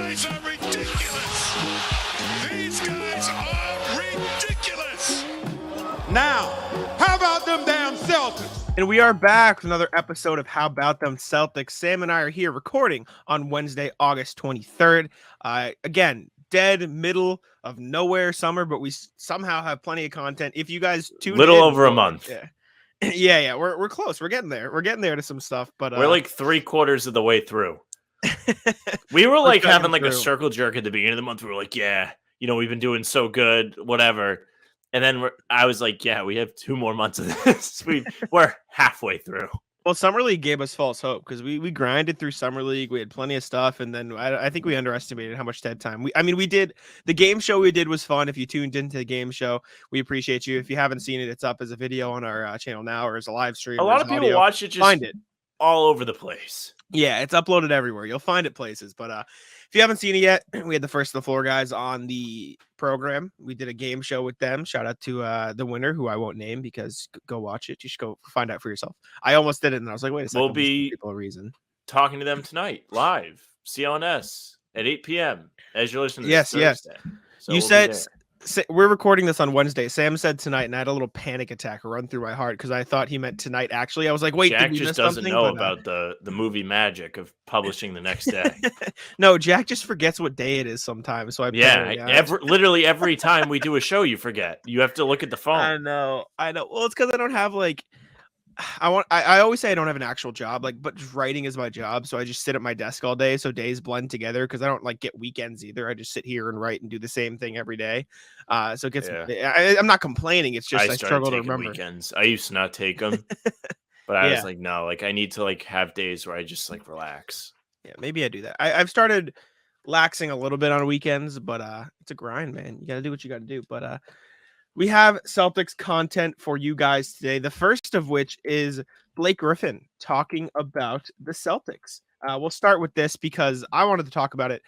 guys are ridiculous. These guys are ridiculous. Now, how about them damn Celtics? And we are back with another episode of How About Them Celtics. Sam and I are here recording on Wednesday, August 23rd. Again, dead middle of nowhere summer, but we somehow have plenty of content. If you guys tune in, over a month. Yeah, we're close. We're getting there. We're getting there to some stuff, but we're like 3/4 of the way through. We were like having like a circle jerk at the beginning of the month. We were like, yeah, we've been doing so good, whatever. And then I was like, yeah, we have 2 more months of this. We're halfway through. Well, Summer League gave us false hope because we grinded through Summer League. We had plenty of stuff. And then I think we underestimated how much dead time. We did. The game show we did was fun. If you tuned into the game show, we appreciate you. If you haven't seen it, it's up as a video on our channel now or as a live stream. A lot of people watch it, just find it all over the place. Yeah, it's uploaded everywhere. You'll find it places. But if you haven't seen it yet, we had the First of the Floor guys on the program. We did a game show with them. Shout out to the winner, who I won't name because go watch it. You should go find out for yourself. I almost did it, and I was like, wait a second. We'll be people a reason. Talking to them tonight, live, CLNS at 8 p.m. as you're listening to this Thursday. So you said we're recording this on Wednesday. Sam said tonight, and I had a little panic attack run through my heart because I thought he meant tonight. Actually, I was like, wait, Jack just doesn't know about the movie magic of publishing the next day. No, Jack just forgets what day it is sometimes. So literally every time we do a show, you forget. You have to look at the phone. I know. Well, it's because I don't have like. I always say I don't have an actual job, but just writing is my job. So I just sit at my desk all day. So days blend together because I don't get weekends either. I just sit here and write and do the same thing every day. So it gets, I'm not complaining. It's just I struggle to remember. Weekends. I used to not take them, but I was like, no, I need to have days where I just relax. Yeah, maybe I do that. I've started laxing a little bit on weekends, but it's a grind, man. You got to do what you got to do. But we have Celtics content for you guys today. The first of which is Blake Griffin talking about the Celtics. We'll start with this because I wanted to talk about it.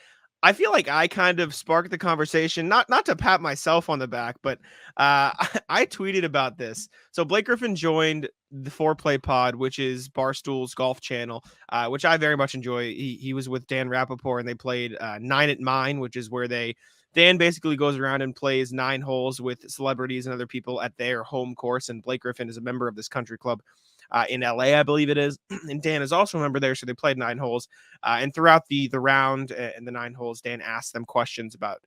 I feel like I kind of sparked the conversation, not to pat myself on the back, but I tweeted about this. So Blake Griffin joined the Foreplay Pod, which is Barstool's golf channel, which I very much enjoy. He was with Dan Rappaport, and they played 9 at Mine, which is where Dan basically goes around and plays 9 holes with celebrities and other people at their home course. And Blake Griffin is a member of this country club in LA, I believe it is. And Dan is also a member there. So they played 9 holes. And throughout the round and the 9 holes, Dan asked them questions about,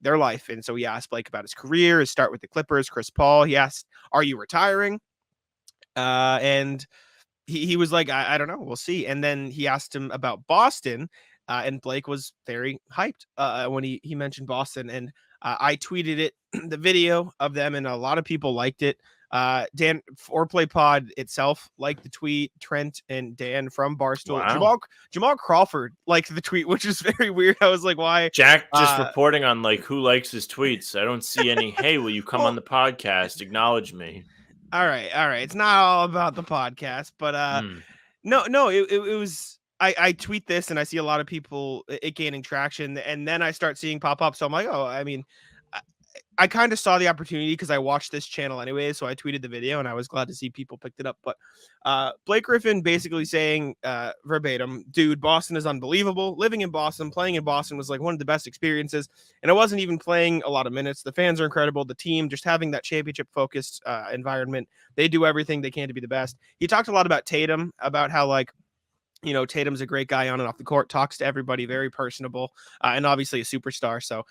their life. And so he asked Blake about his career, his start with the Clippers, Chris Paul. He asked, are you retiring? And he was like, I don't know. We'll see. And then he asked him about Boston. And Blake was very hyped when he mentioned Boston. And I tweeted it, the video of them, and a lot of people liked it. Dan, Foreplay Pod itself liked the tweet. Trent and Dan from Barstool. Wow. Jamal Crawford liked the tweet, which is very weird. I was like, why? Jack just reporting on who likes his tweets. I don't see any, hey, will you come on the podcast? Acknowledge me. All right. It's not all about the podcast, but no, it was... I tweet this and I see a lot of people it gaining traction, and then I start seeing pop up. So I'm like, I kind of saw the opportunity because I watched this channel anyway. So I tweeted the video and I was glad to see people picked it up. But Blake Griffin basically saying verbatim, dude, Boston is unbelievable. Living in Boston, playing in Boston was one of the best experiences. And I wasn't even playing a lot of minutes. The fans are incredible. The team, just having that championship focused environment. They do everything they can to be the best. He talked a lot about Tatum, about how Tatum's a great guy on and off the court, talks to everybody, very personable, and obviously a superstar. So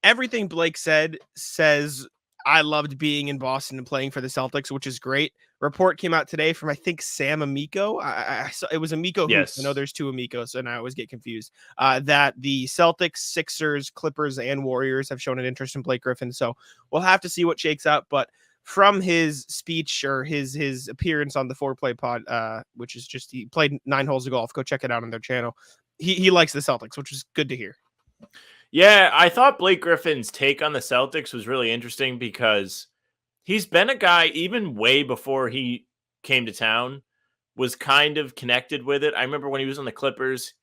everything Blake said says, I loved being in Boston and playing for the Celtics, which is great. Report came out today from, I think, Sam Amico. I saw, it was Amico. Yes. I know there's 2 Amicos, and I always get confused. That the Celtics, Sixers, Clippers, and Warriors have shown an interest in Blake Griffin. So we'll have to see what shakes out. But from his speech or his appearance on the Foreplay Pod, which is just, he played 9 holes of golf. Go check it out on their channel. He likes the Celtics, which is good to hear. Yeah, I thought Blake Griffin's take on the Celtics was really interesting because he's been a guy, even way before he came to town, was kind of connected with it. I remember when he was on the Clippers,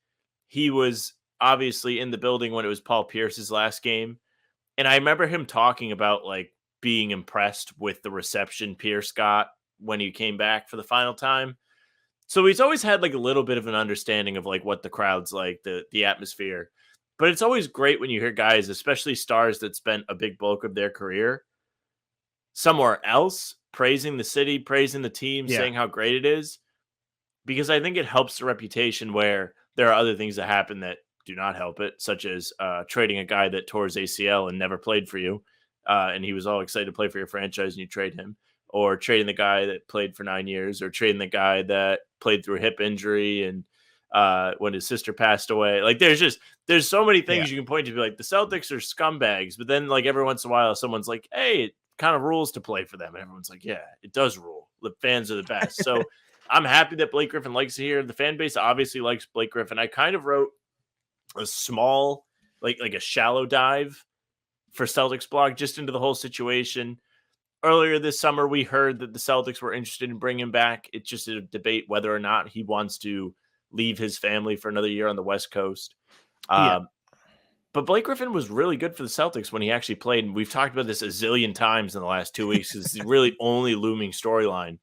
he was obviously in the building when it was Paul Pierce's last game. And I remember him talking about being impressed with the reception Pierce got when he came back for the final time. So he's always had a little bit of an understanding of what the crowd's like, the atmosphere. But it's always great when you hear guys, especially stars that spent a big bulk of their career somewhere else, praising the city, praising the team, Yeah. saying how great it is, because I think it helps the reputation where there are other things that happen that do not help it, such as trading a guy that tore his ACL and never played for you, and he was all excited to play for your franchise and you trade him, or trading the guy that played for 9 years, or trading the guy that played through a hip injury and when his sister passed away. Like there's so many things you can point to, be like, the Celtics are scumbags, but then like every once in a while someone's like, hey, it kind of rules to play for them, and everyone's like, yeah, it does rule. The fans are the best. So I'm happy that Blake Griffin likes it here. The fan base obviously likes Blake Griffin. I kind of wrote a small, like a shallow dive for Celtics blog just into the whole situation. Earlier this summer, we heard that the Celtics were interested in bringing him back. It's just a debate whether or not he wants to leave his family for another year on the West Coast. But Blake Griffin was really good for the Celtics when he actually played. And we've talked about this a zillion times in the last 2 weeks. It's the really only looming storyline.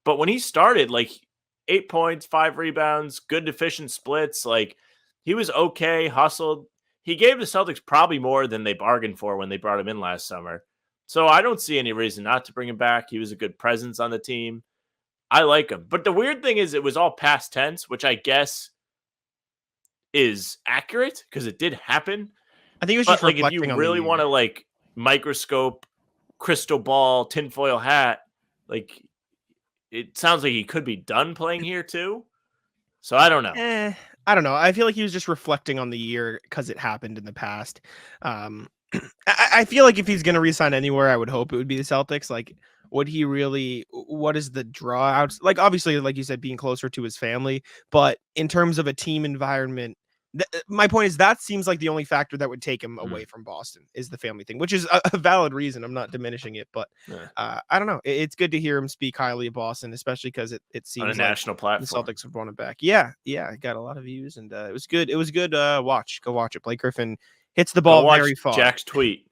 But when he started, like 8 points, 5 rebounds, good efficient splits, like he was okay, hustled. He gave the Celtics probably more than they bargained for when they brought him in last summer. So I don't see any reason not to bring him back. He was a good presence on the team. I like him. But the weird thing is it was all past tense, which I guess is accurate because it did happen. I think it was But just like if reflecting you on really the want to like microscope, crystal ball, tinfoil hat, like it sounds like he could be done playing here too. So I don't know. I don't know. I feel like he was just reflecting on the year because it happened in the past. I feel like if he's going to resign anywhere, I would hope it would be the Celtics. Like, would he really? What is the draw out? Like, obviously, like you said, being closer to his family. But in terms of a team environment, my point is that seems like the only factor that would take him away from Boston is the family thing, which is a valid reason. I'm not diminishing it, but I don't know. It's good to hear him speak highly of Boston, especially because it seems On a like national platform. the Celtics have won it back. Yeah, it got a lot of views, and it was good. It was good. Watch, go watch it. Blake Griffin hits the ball very far. Jack's tweet.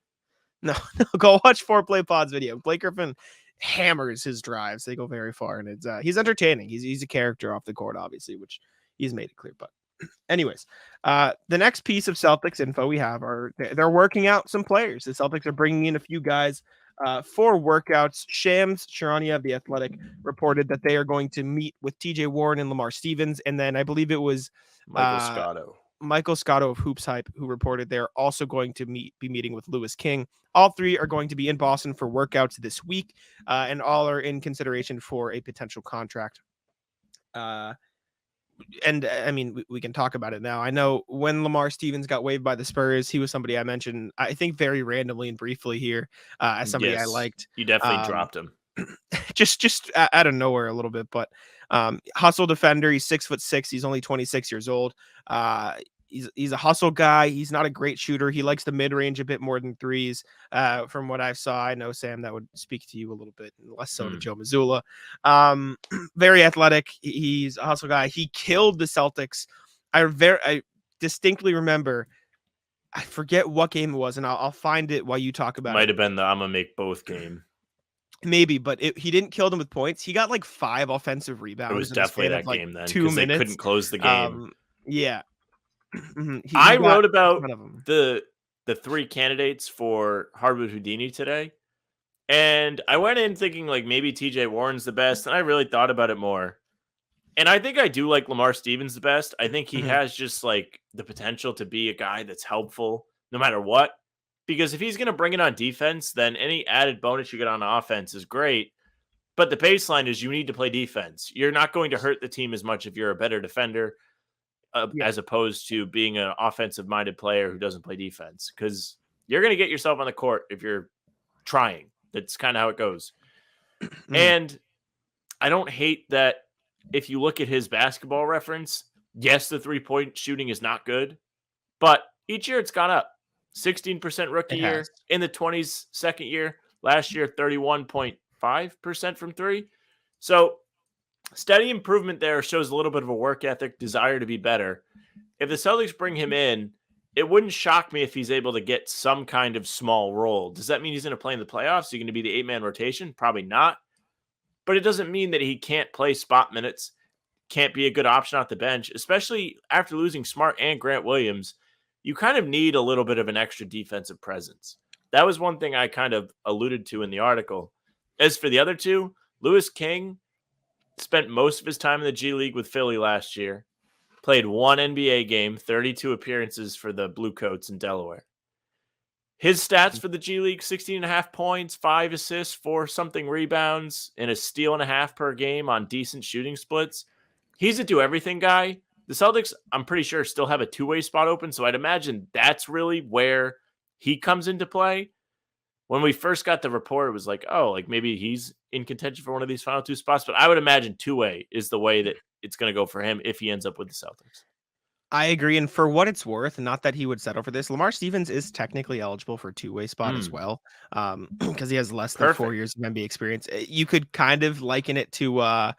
No, go watch Foreplay Pod's video. Blake Griffin hammers his drives; they go very far, and it's he's entertaining. He's a character off the court, obviously, which he's made it clear. But anyways, the next piece of Celtics info we have are they're working out some players. The Celtics are bringing in a few guys for workouts. Shams Charania of The Athletic reported that they are going to meet with TJ Warren and Lamar Stevens, and then I believe it was Michael Scotto of Hoops Hype who reported they're also going to be meeting with Lewis King. All three are going to be in Boston for workouts this week, and all are in consideration for a potential contract. And I mean, we can talk about it now. I know when Lamar Stevens got waived by the Spurs, he was somebody I mentioned, I think very randomly and briefly here as somebody I liked. You definitely dropped him. just out of nowhere a little bit, but hustle defender. He's 6'6". He's only 26 years old. He's a hustle guy. He's not a great shooter. He likes the mid range a bit more than threes. From what I saw, I know, Sam, that would speak to you a little bit, less so to Joe Mazzulla. Very athletic. He's a hustle guy. He killed the Celtics. I distinctly remember. I forget what game it was, and I'll find it while you talk about it. Might have been the I'm gonna make both game. Maybe, but he didn't kill them with points. He got like 5 offensive rebounds. It was definitely that like game then 2 minutes. They couldn't close the game. Yeah. I wrote about the 3 candidates for Hardwood Houdini today, and I went in thinking like maybe TJ Warren's the best, and I really thought about it more. And I think I do like Lamar Stevens the best. I think he has just like the potential to be a guy that's helpful no matter what. Because if he's going to bring it on defense, then any added bonus you get on offense is great. But the baseline is you need to play defense. You're not going to hurt the team as much if you're a better defender as opposed to being an offensive-minded player who doesn't play defense. Because you're going to get yourself on the court if you're trying. That's kind of how it goes. And I don't hate that if you look at his basketball reference, yes, the three-point shooting is not good. But each year it's gone up. 16% rookie year, in the 20s second year, last year 31.5% from 3. So steady improvement there, shows a little bit of a work ethic, desire to be better. If the Celtics bring him in, it wouldn't shock me if he's able to get some kind of small role. Does that mean he's going to play in the playoffs? Is he going to be the 8-man rotation? Probably not. But it doesn't mean that he can't play spot minutes, can't be a good option off the bench, especially after losing Smart and Grant Williams. you kind of need a little bit of an extra defensive presence. That was one thing I kind of alluded to in the article. As for the other two, Louis King spent most of his time in the G League with Philly last year, played one NBA game, 32 appearances for the Bluecoats in Delaware. His stats for the G League, 16.5 points, 5 assists, 4-something rebounds, and a steal and a half per game on decent shooting splits. He's a do-everything guy. The Celtics, I'm pretty sure, still have a two-way spot open, so I'd imagine that's really where he comes into play. When we first got the report, it was like, oh, like maybe he's in contention for one of these final two spots, but I would imagine two-way is the way that it's going to go for him if he ends up with the Celtics. I agree. And for what it's worth, not that he would settle for this, Lamar Stevens is technically eligible for a two-way spot as well, because he has less than 4 years of NBA experience. You could kind of liken it to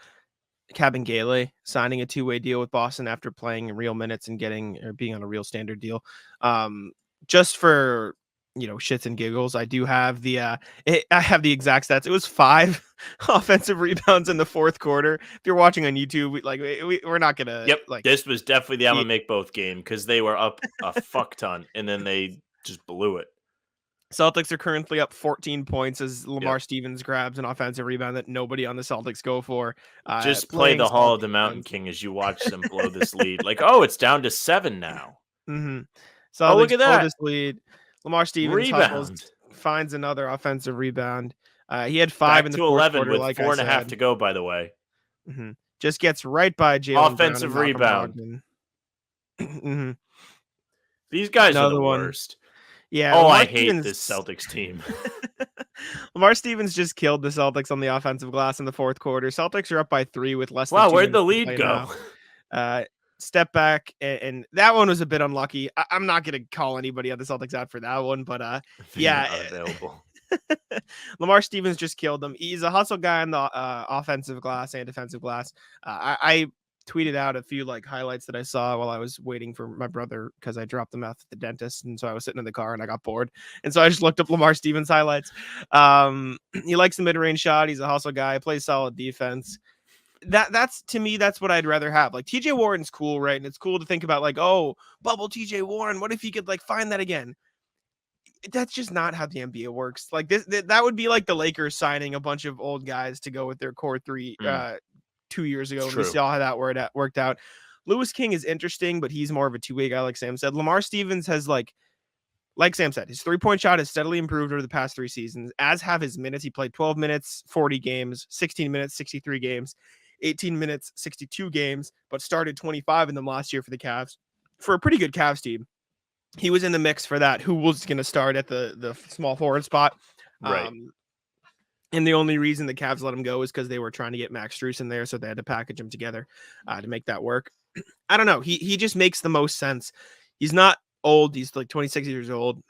Cabin Gale signing a two-way deal with Boston after playing real minutes and being on a real standard deal. Just for shits and giggles, I do have I have the exact stats. It was 5 offensive rebounds in the fourth quarter. If you're watching on YouTube, we're not gonna. Yep, this was definitely the I'm gonna make both game because they were up a fuck ton and then they just blew it. Celtics are currently up 14 points as Lamar Stevens grabs an offensive rebound that nobody on the Celtics go for. Just play the Hall of the Mountain King as you watch them blow this lead. Like, oh, it's down to 7 now. So look at that. This lead. Lamar Stevens finds another offensive rebound. He had 5 in the fourth quarter, with like 4.5 to go, by the way. Just gets right by Jaylen offensive rebound. These guys are the worst. Yeah. Oh, I hate this Celtics team. Lamar Stevens just killed the Celtics on the offensive glass in the fourth quarter. Celtics are up by 3 with less than 2 where'd the minutes lead go? Step back, and that one was a bit unlucky. I'm not going to call anybody on the Celtics out for that one, but available. Lamar Stevens just killed them. He's a hustle guy on the offensive glass and defensive glass. I tweeted out a few highlights that I saw while I was waiting for my brother because I dropped him off at the dentist, and so I was sitting in the car and I got bored, and so I just looked up Lamar Stevens highlights. He likes the mid-range shot. He's a hustle guy. Plays solid defense. That's to me, that's what I'd rather have. Like, TJ Warren's cool, right? And it's cool to think about bubble TJ Warren. What if he could find that again? That's just not how the NBA works. That would be like the Lakers signing a bunch of old guys to go with their core 3 2 years ago. We saw how that worked out. Louis King is interesting, but he's more of a two-way guy, like Sam said. Lamar Stevens has like Sam said, his 3-point shot has steadily improved over the past 3 seasons, as have his minutes. He played 12 minutes, 40 games, 16 minutes, 63 games, 18 minutes, 62 games, but started 25 in them last year for the Cavs, for a pretty good Cavs team. He was in the mix for that. Who was going to start at the small forward spot? Right. And the only reason the Cavs let him go is because they were trying to get Max Strus in there, so they had to package him together to make that work. I don't know. He just makes the most sense. He's not old. He's 26 years old.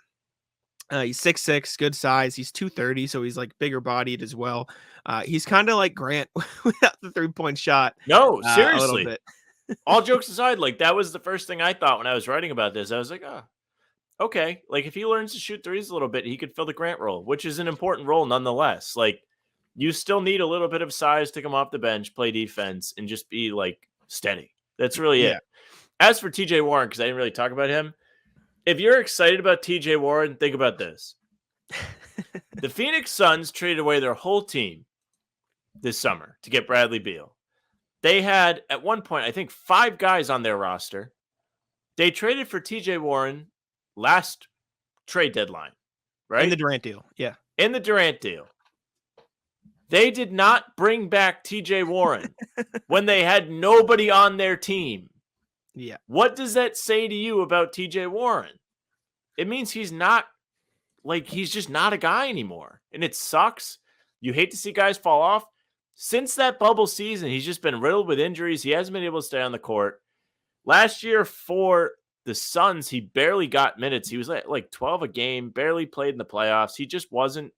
He's 6'6", good size. He's 230, so he's bigger bodied as well. He's kind of like Grant without the 3-point shot. No, seriously. A little bit. All jokes aside, that was the first thing I thought when I was writing about this. I was like, oh, okay. If he learns to shoot threes a little bit, he could fill the Grant role, which is an important role nonetheless. You still need a little bit of size to come off the bench, play defense, and just be steady. That's really it. As for TJ Warren, because I didn't really talk about him, if you're excited about TJ Warren, think about this. The Phoenix Suns traded away their whole team this summer to get Bradley Beal. They had, at one point, I think 5 guys on their roster. They traded for TJ Warren last trade deadline, right? In the Durant deal, yeah. In the Durant deal. They did not bring back TJ Warren when they had nobody on their team. Yeah. What does that say to you about TJ Warren? It means he's not, he's just not a guy anymore. And it sucks. You hate to see guys fall off. Since that bubble season, he's just been riddled with injuries. He hasn't been able to stay on the court. Last year for the Suns, he barely got minutes. He was like 12 a game, barely played in the playoffs. He just wasn't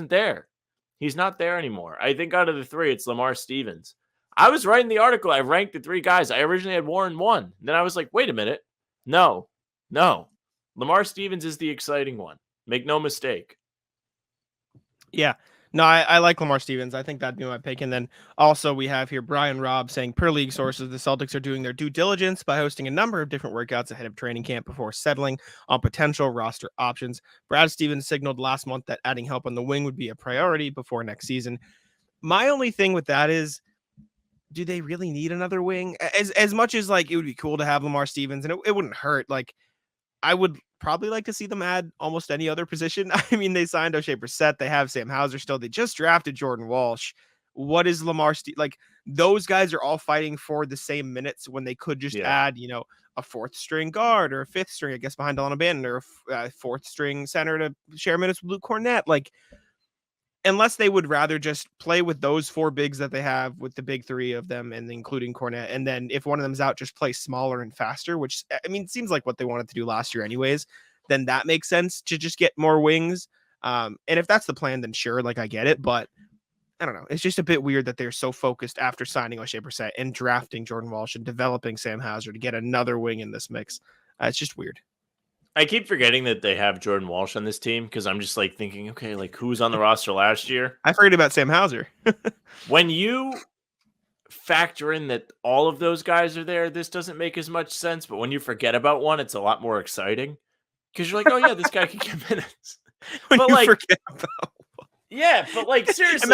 there. He's not there anymore. I think out of the 3, it's Lamar Stevens. I was writing the article. I ranked the 3 guys. I originally had Warren 1. Then I was like, wait a minute. No. Lamar Stevens is the exciting one. Make no mistake. Yeah. No, I like Lamar Stevens. I think that'd be my pick. And then also we have here Brian Robb saying, per league sources, the Celtics are doing their due diligence by hosting a number of different workouts ahead of training camp before settling on potential roster options. Brad Stevens signaled last month that adding help on the wing would be a priority before next season. My only thing with that is, do they really need another wing? As much as like it would be cool to have Lamar Stevens, and it wouldn't hurt. Like I would probably like to see them add almost any other position. I mean, they signed O'Shea Brissett. They have Sam Hauser still. They just drafted Jordan Walsh. What is like? Those guys are all fighting for the same minutes when they could just add, a fourth string guard or a fifth string, I guess, behind Delon Bannon, or a fourth string center to share minutes with Luke Cornett. Like, unless they would rather just play with those four bigs that they have, with the big three of them, and including Cornette. And then if one of them's out, just play smaller and faster, which, I mean, it seems like what they wanted to do last year anyways, then that makes sense to just get more wings. And if that's the plan, then sure, like I get it. But I don't know. It's just a bit weird that they're so focused after signing O'Shea Brissett and drafting Jordan Walsh and developing Sam Hauser to get another wing in this mix. It's just weird. I keep forgetting that they have Jordan Walsh on this team because I'm just like thinking, okay, like who was on the roster last year? I forget about Sam Hauser. When you factor in that all of those guys are there, this doesn't make as much sense. But when you forget about one, it's a lot more exciting because you're like, oh yeah, this guy can get minutes. When but you like, forget about yeah, but like seriously,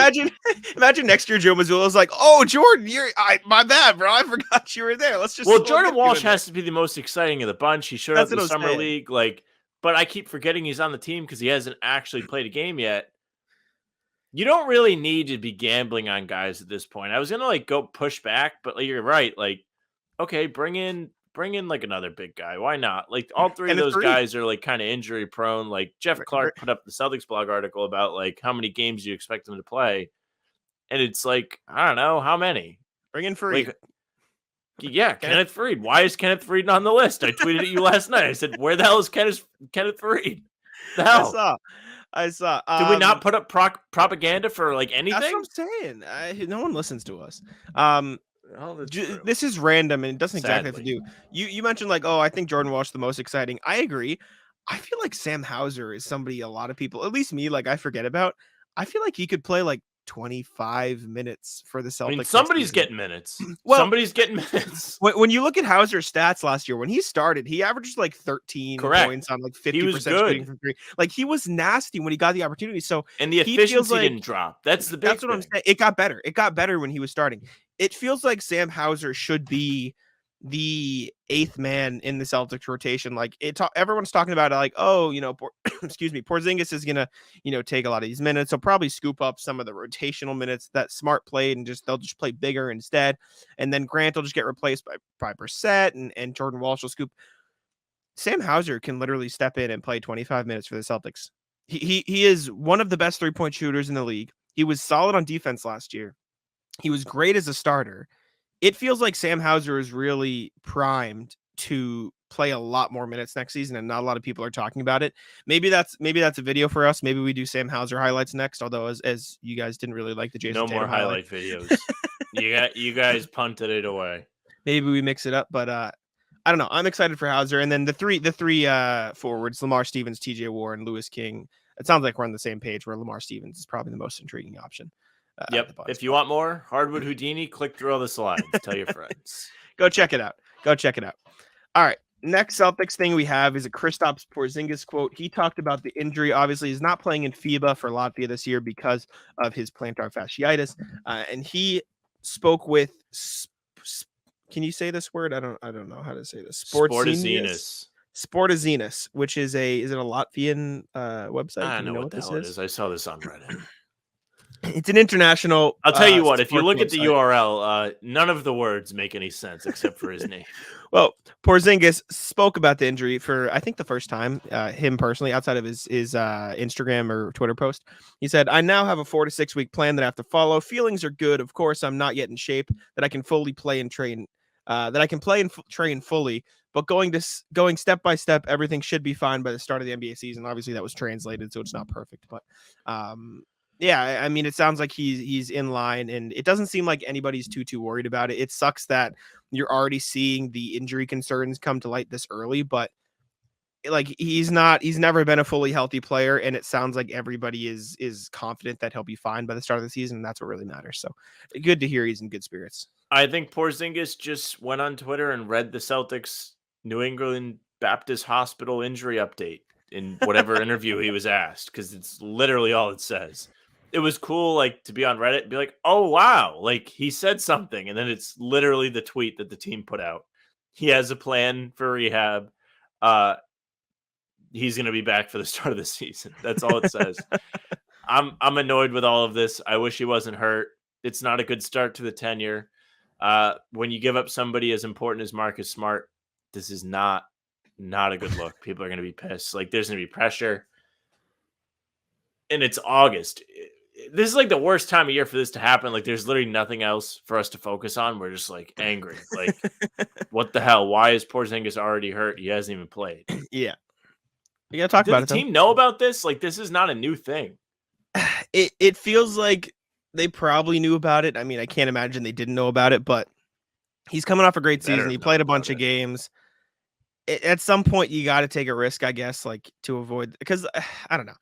imagine next year Joe Mazzulla's like, oh Jordan, my bad, bro, I forgot you were there. Let's just Jordan Walsh has to be the most exciting of the bunch. He showed up in the summer league, like, but I keep forgetting he's on the team because he hasn't actually played a game yet. You don't really need to be gambling on guys at this point. I was gonna like go push back, but like, you're right. Like, okay, bring in like another big guy. Why not? Like all three of those guys are like kind of injury prone. Like Jeff Clark put up the Celtics blog article about like how many games you expect them to play. And it's like, I don't know, how many? Bring in Freed. Like, yeah, Kenneth Freed. Why is Kenneth Freed on the list? I tweeted at you last night. I said, where the hell is Kenneth Freed? The hell? I saw. Did we not put up propaganda for like anything? That's what I'm saying. No one listens to us. This is random and it doesn't exactly have to do. You mentioned like, oh, I think Jordan Walsh the most exciting. I agree. I feel like Sam Hauser is somebody a lot of people, at least me, like I forget about. I feel like he could play like 25 minutes for the Celtics. I mean, somebody's getting minutes. Well, somebody's getting minutes. When you look at Hauser's stats last year, when he started, he averaged like 13 points on like 50% shooting from three. Like he was nasty when he got the opportunity. So and the efficiency didn't drop. That's the big That's what I'm saying. It got better. It got better when he was starting. It feels like Sam Hauser should be the eighth man in the Celtics rotation. Like everyone's talking about it like, oh, excuse me, Porzingis is gonna, take a lot of these minutes. He'll probably scoop up some of the rotational minutes that Smart played, and they'll just play bigger instead. And then Grant will just get replaced by Brissett, and Jordan Walsh will scoop. Sam Hauser can literally step in and play 25 minutes for the Celtics. He is one of the best 3-point shooters in the league. He was solid on defense last year. He was great as a starter. It feels like Sam Hauser is really primed to play a lot more minutes next season, and not a lot of people are talking about it. Maybe that's a video for us. Maybe we do Sam Hauser highlights next. Although, as you guys didn't really like the Jayson Tatum highlight videos. You guys punted it away. Maybe we mix it up, but I don't know. I'm excited for Hauser, and then the three forwards: Lamar Stevens, TJ Warren, Lewis King. It sounds like we're on the same page where Lamar Stevens is probably the most intriguing option. Yep. If you want more Hardwood Houdini, click through all the slides. Tell your friends. Go check it out. All right. Next Celtics thing we have is a Kristaps Porzingis quote. He talked about the injury. Obviously, he's not playing in FIBA for Latvia this year because of his plantar fasciitis. And he spoke with. Can you say this word? I don't know how to say this. Sportazinus, which is is it a Latvian website? I know what the hell it is. I saw this on Reddit. It's an international. I'll tell you what, if you look at the URL, none of the words make any sense except for his name. Well, Porzingis spoke about the injury for, I think, the first time, him personally, outside of his Instagram or Twitter post. He said, I now have a 4 to 6 week plan that I have to follow. Feelings are good. Of course, I'm not yet in shape that I can fully play and train, train fully. But going step by step, everything should be fine by the start of the NBA season. Obviously, that was translated, so it's not perfect. But yeah, I mean, it sounds like he's in line, and it doesn't seem like anybody's too worried about it. It sucks that you're already seeing the injury concerns come to light this early, but like he's never been a fully healthy player, and it sounds like everybody is confident that he'll be fine by the start of the season. And that's what really matters. So good to hear he's in good spirits. I think Porzingis just went on Twitter and read the Celtics New England Baptist Hospital injury update in whatever interview he was asked, because it's literally all it says. It was cool, like, to be on Reddit and be like, oh, wow, like, he said something. And then it's literally the tweet that the team put out. He has a plan for rehab. He's going to be back for the start of the season. That's all it says. I'm annoyed with all of this. I wish he wasn't hurt. It's not a good start to the tenure. When you give up somebody as important as Marcus Smart, this is not a good look. People are going to be pissed. Like, there's going to be pressure. And it's August. This is like the worst time of year for this to happen. Like, there's literally nothing else for us to focus on. We're just like angry. Like, what the hell? Why is Porzingis already hurt? He hasn't even played. Yeah. You gotta talk about it. Does the team know about this? Like, this is not a new thing. It feels like they probably knew about it. I mean, I can't imagine they didn't know about it, but he's coming off a great season. He played a bunch of games. At some point, you got to take a risk, I guess, like to avoid, because I don't know.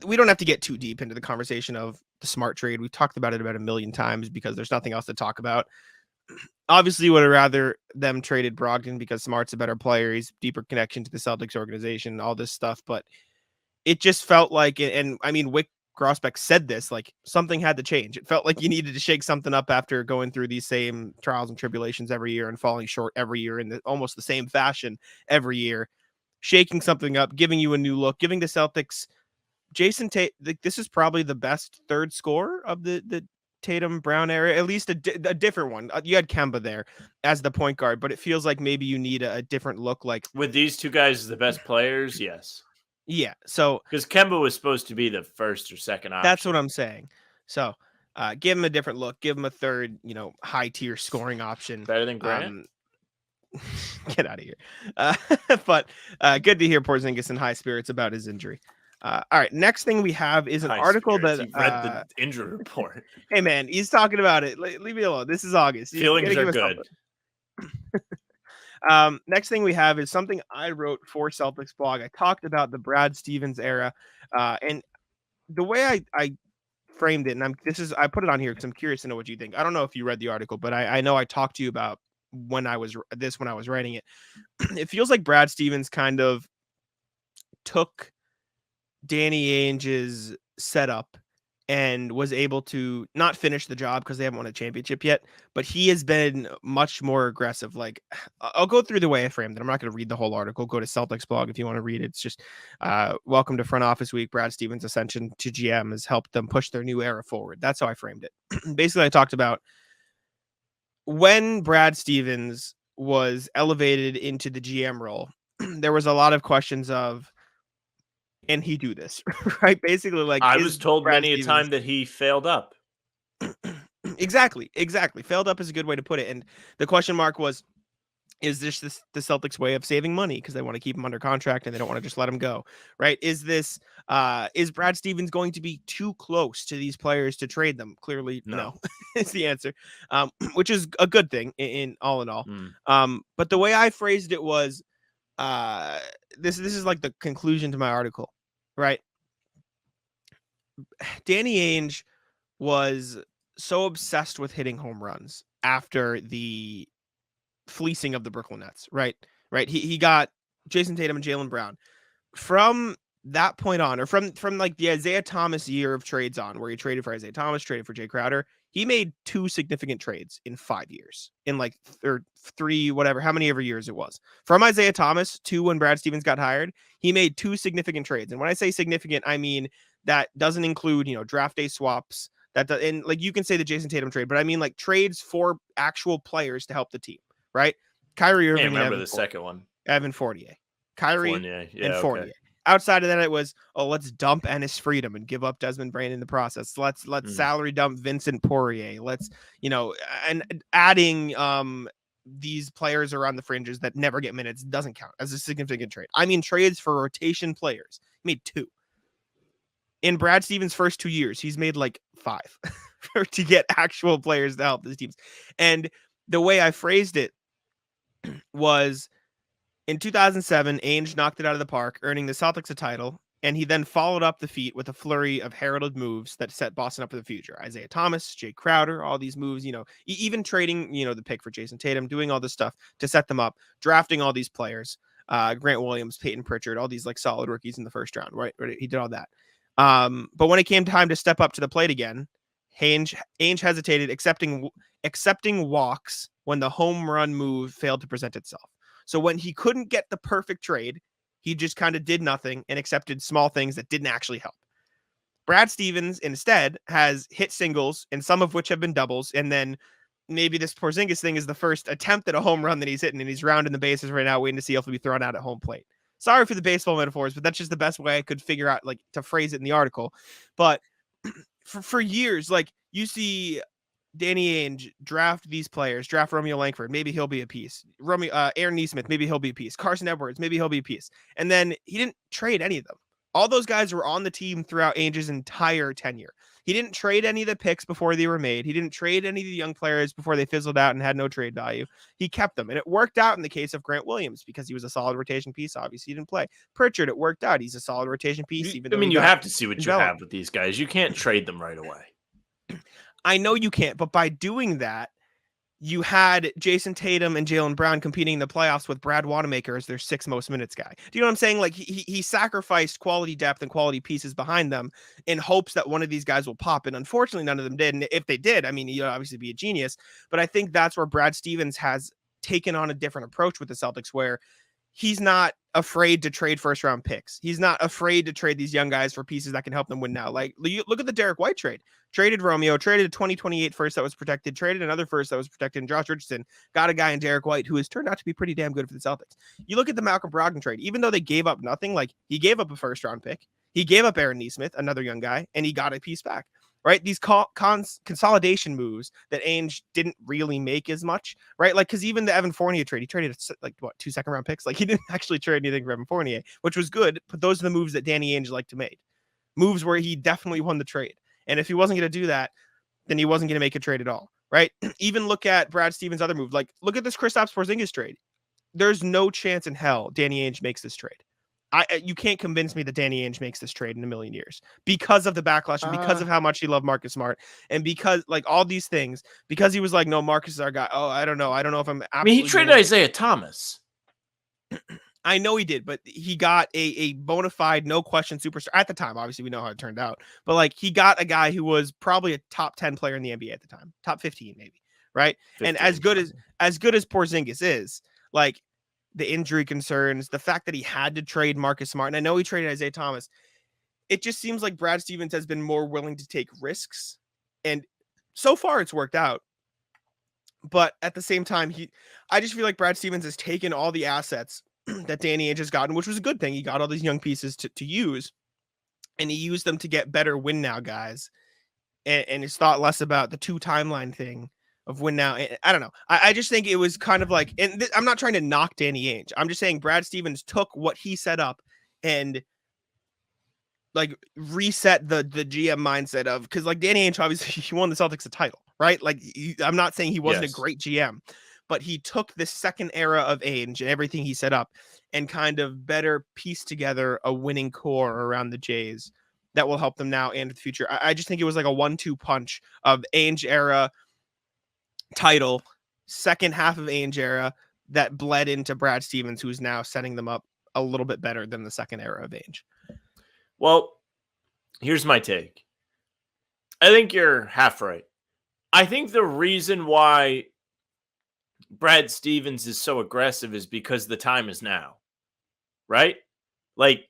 We don't have to get too deep into the conversation of the Smart trade. We've talked about it about a million times because there's nothing else to talk about. Obviously, would have rather them traded Brogdon because Smart's a better player. He's deeper connection to the Celtics organization, all this stuff. But it just felt like, and I mean, Wick Grosbeck said this, like something had to change. It felt like you needed to shake something up after going through these same trials and tribulations every year and falling short every year in almost the same fashion every year. Shaking something up, giving you a new look, giving the Celtics Jayson Tatum. This is probably the best third scorer of the Tatum Brown era, at least a different one. You had Kemba there as the point guard, but it feels like maybe you need a different look. Like with these two guys as the best players, yes. Yeah, so because Kemba was supposed to be the first or second option. That's what I'm saying. So give him a different look. Give him a third, high tier scoring option. Better than Grant. Get out of here. But good to hear Porzingis in high spirits about his injury. All right, next thing we have is an article that you've read the injury report. Hey man, he's talking about it. Leave me alone. This is August. Feelings are good. Next thing we have is something I wrote for Celtics blog. I talked about the Brad Stevens era, and the way I framed it, and I put it on here because I'm curious to know what you think. I don't know if you read the article, but I know I talked to you about when I was writing it. It feels like Brad Stevens kind of took Danny Ainge's setup and was able to not finish the job because they haven't won a championship yet, but he has been much more aggressive. Like, I'll go through the way I framed it. I'm not going to read the whole article. Go to Celtics blog if you want to read it. It's just welcome to front office week. Brad Stevens' ascension to GM has helped them push their new era forward. That's how I framed it. Basically, I talked about when Brad Stevens was elevated into the GM role, there was a lot of questions of, can he do this? Right? Basically, like I was told many a time that he failed up. Exactly. Failed up is a good way to put it. And the question mark was, is this the Celtics way of saving money because they want to keep him under contract and they don't want to just let him go? Right? Is Brad Stevens going to be too close to these players to trade them? Clearly, no. Is the answer, which is a good thing in all. But the way I phrased it was, this is like the conclusion to my article, right? Danny Ainge was so obsessed with hitting home runs after the fleecing of the Brooklyn Nets, right? He got Jayson Tatum and Jaylen Brown. From that point on, or from like the Isaiah Thomas year of trades on, where he traded for Isaiah Thomas, traded for Jay Crowder, he made 2 significant trades in 5 years, in like or 3, whatever, how many ever years it was. From Isaiah Thomas to when Brad Stevens got hired, he made 2 significant trades. And when I say significant, I mean that doesn't include, draft day swaps. And like you can say the Jayson Tatum trade, but I mean like trades for actual players to help the team, right? Kyrie Irving. I remember the second one. Evan Fournier, Kyrie, and Fournier. Okay. Outside of that, it was, let's dump Ennis Freedom and give up Desmond Brain in the process. Let's salary dump Vincent Poirier. Let's, and adding these players around the fringes that never get minutes doesn't count as a significant trade. I mean, trades for rotation players. He made 2. In Brad Stevens' first 2 years, he's made like 5 to get actual players to help his teams. And the way I phrased it was, In 2007, Ainge knocked it out of the park, earning the Celtics a title, and he then followed up the feat with a flurry of heralded moves that set Boston up for the future. Isaiah Thomas, Jay Crowder, all these moves, even trading, the pick for Jayson Tatum, doing all this stuff to set them up, drafting all these players, Grant Williams, Peyton Pritchard, all these like solid rookies in the first round, right? He did all that. But when it came time to step up to the plate again, Ainge hesitated, accepting walks when the home run move failed to present itself. So when he couldn't get the perfect trade, he just kind of did nothing and accepted small things that didn't actually help. Brad Stevens instead has hit singles, and some of which have been doubles. And then maybe this Porzingis thing is the first attempt at a home run that he's hitting, and he's rounding the bases right now, waiting to see if he'll be thrown out at home plate. Sorry for the baseball metaphors, but that's just the best way I could figure out, like, to phrase it in the article. But for years, like, you see Danny Ainge draft these players, draft Romeo Langford, maybe he'll be a piece. Aaron Nesmith, maybe he'll be a piece. Carson Edwards, maybe he'll be a piece. And then he didn't trade any of them. All those guys were on the team throughout Ainge's entire tenure. He didn't trade any of the picks before they were made. He didn't trade any of the young players before they fizzled out and had no trade value. He kept them. And it worked out in the case of Grant Williams because he was a solid rotation piece. Obviously, he didn't play. Pritchard, it worked out. He's a solid rotation piece. You have to see what you have with these guys. You can't trade them right away. I know you can't, but by doing that, you had Jayson Tatum and Jaylen Brown competing in the playoffs with Brad Wanamaker as their 6th most minutes guy. Do you know what I'm saying? Like he sacrificed quality depth and quality pieces behind them in hopes that one of these guys will pop. And unfortunately, none of them did. And if they did, I mean, you'd obviously be a genius. But I think that's where Brad Stevens has taken on a different approach with the Celtics, where he's not afraid to trade first round picks. He's not afraid to trade these young guys for pieces that can help them win now. Like, look at the Derek White trade. Traded Romeo, traded a 2028 first that was protected, traded another first that was protected, and Josh Richardson got a guy in Derek White who has turned out to be pretty damn good for the Celtics. You look at the Malcolm Brogdon trade, even though they gave up nothing, like he gave up a first round pick, he gave up Aaron Nesmith, another young guy, and he got a piece back. Right? These consolidation moves that Ainge didn't really make as much, right? Like, because even the Evan Fournier trade, he traded like 2 second-round picks. Like, he didn't actually trade anything for Evan Fournier, which was good. But those are the moves that Danny Ainge liked to make, moves where he definitely won the trade. And if he wasn't going to do that, then he wasn't going to make a trade at all, right? Even look at Brad Stevens' other move. Like, look at this Kristaps Porzingis trade. There's no chance in hell Danny Ainge makes this trade. You can't convince me that Danny Ainge makes this trade in a million years because of the backlash and because of how much he loved Marcus Smart and because like all these things, because he was like, no, Marcus is our guy. Oh, I don't know if I'm he traded Isaiah Thomas. I know he did, but he got a bona fide, no question superstar at the time. Obviously, we know how it turned out, but like he got a guy who was probably a top 10 player in the NBA at the time, top 15 maybe, right? 15, and as good as Porzingis is, like, the injury concerns, the fact that he had to trade Marcus Smart, and I know he traded Isaiah Thomas, it just seems like Brad Stevens has been more willing to take risks, and so far it's worked out. But at the same time, I just feel like Brad Stevens has taken all the assets that Danny Ainge has gotten, which was a good thing. He got all these young pieces to use, and he used them to get better win now guys, and it's thought less about the 2 timeline thing of win now. I don't know. I just think it was kind of like, and I'm not trying to knock Danny Ainge. I'm just saying Brad Stevens took what he set up and like reset the GM mindset of, because like Danny Ainge, obviously he won the Celtics a title, right? Like I'm not saying he wasn't a great GM, but he took this second era of Ainge and everything he set up and kind of better pieced together a winning core around the Jays that will help them now and in the future. I just think it was like a 1-2 punch of Ainge era title, second half of Ainge era that bled into Brad Stevens, who's now setting them up a little bit better than the second era of Ainge. Well, here's my take. I think you're half right. I think the reason why Brad Stevens is so aggressive is because the time is now, right? Like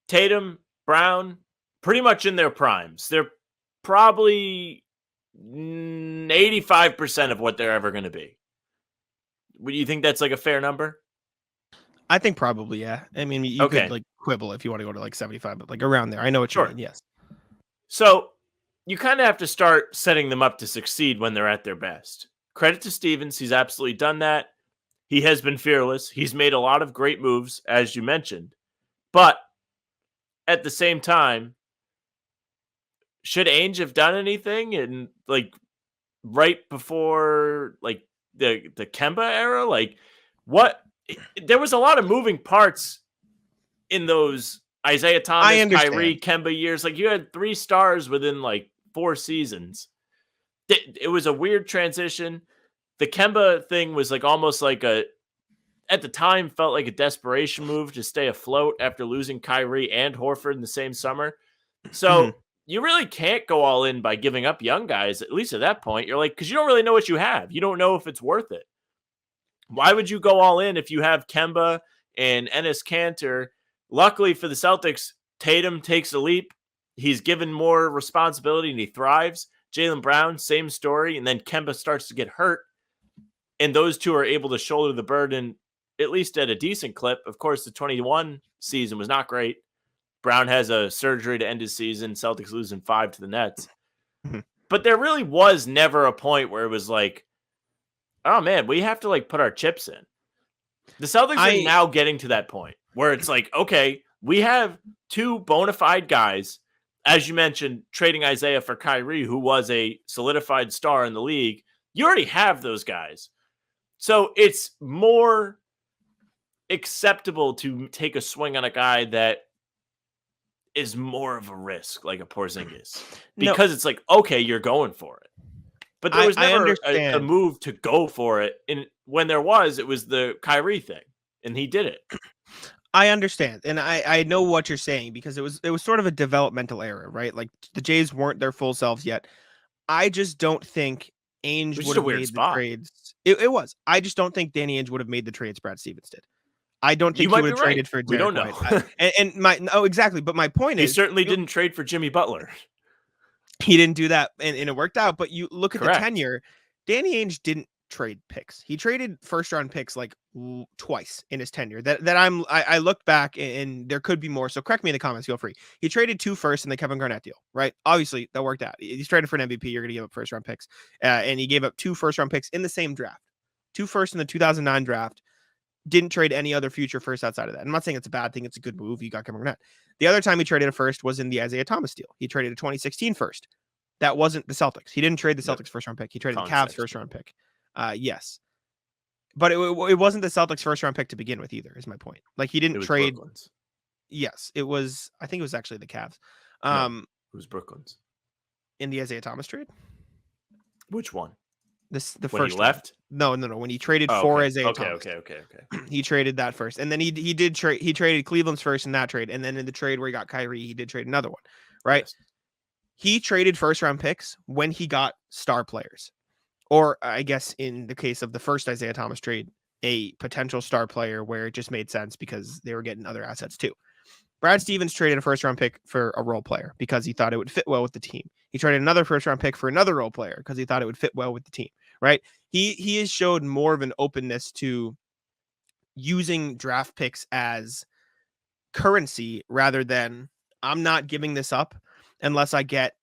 Tatum, Brown, pretty much in their primes. They're probably 85% of what they're ever going to be. Would you think that's like a fair number? I think probably, yeah. I mean, you could like quibble if you want to go to like 75, but like around there. I know what you mean, yes. So you kind of have to start setting them up to succeed when they're at their best. Credit to Stevens. He's absolutely done that. He has been fearless. He's made a lot of great moves, as you mentioned. But at the same time, should Ainge have done anything in like right before like the Kemba era? Like what there was a lot of moving parts in those Isaiah Thomas, Kyrie, Kemba years. Like you had 3 stars within like 4 seasons. It was a weird transition. The Kemba thing was like almost like at the time felt like a desperation move to stay afloat after losing Kyrie and Horford in the same summer. So you really can't go all in by giving up young guys, at least at that point. You're like, because you don't really know what you have. You don't know if it's worth it. Why would you go all in if you have Kemba and Enes Kanter? Luckily for the Celtics, Tatum takes a leap. He's given more responsibility and he thrives. Jaylen Brown, same story. And then Kemba starts to get hurt. And those two are able to shoulder the burden, at least at a decent clip. Of course, the 21 season was not great. Brown has a surgery to end his season. Celtics losing 5 to the Nets. But there really was never a point where it was like, oh man, we have to like put our chips in. The Celtics are now getting to that point where it's like, okay, we have 2 bona fide guys. As you mentioned, trading Isaiah for Kyrie, who was a solidified star in the league. You already have those guys. So it's more acceptable to take a swing on a guy that is more of a risk, like a Porzingis, because it's like, okay, you're going for it. But there was never a move to go for it. And when there was, it was the Kyrie thing, and he did it. I understand, and I know what you're saying because it was sort of a developmental era, right? Like the Jays weren't their full selves yet. I just don't think Ainge would have made the trades. It was. I just don't think Danny Ainge would have made the trades Brad Stevens did. I don't think he would have traded for Derek We don't know. Exactly. But my point is, he certainly didn't trade for Jimmy Butler. He didn't do that, and it worked out. But you look at the tenure, Danny Ainge didn't trade picks. He traded first-round picks like twice in his tenure. I looked back, and there could be more. So correct me in the comments. Feel free. He traded 2 firsts in the Kevin Garnett deal, right? Obviously, that worked out. He's traded for an MVP. You're going to give up first-round picks, and he gave up 2 first-round picks in the same draft. 2 firsts in the 2009 draft. Didn't trade any other future first outside of that. I'm not saying it's a bad thing. It's a good move. You got Kevin Garnett. The other time he traded a first was in the Isaiah Thomas deal. He traded a 2016 first. That wasn't the Celtics. He didn't trade the Celtics first round pick. He traded the Cavs first round pick. Yes. But it wasn't the Celtics first round pick to begin with either, is my point. Like he didn't trade. Brooklyn's. Yes, it was. I think it was actually the Cavs. It was Brooklyn's. In the Isaiah Thomas trade? Which one? The when first he left? No. When he traded for Isaiah Thomas. Okay. He traded that first. And then he did trade. He traded Cleveland's first in that trade. And then in the trade where he got Kyrie, he did trade another one. Right? Yes. He traded first round picks when he got star players. Or I guess in the case of the first Isaiah Thomas trade, a potential star player where it just made sense because they were getting other assets too. Brad Stevens traded a first round pick for a role player because he thought it would fit well with the team. He traded another first round pick for another role player because he thought it would fit well with the team. Right. He has showed more of an openness to using draft picks as currency rather than I'm not giving this up unless I get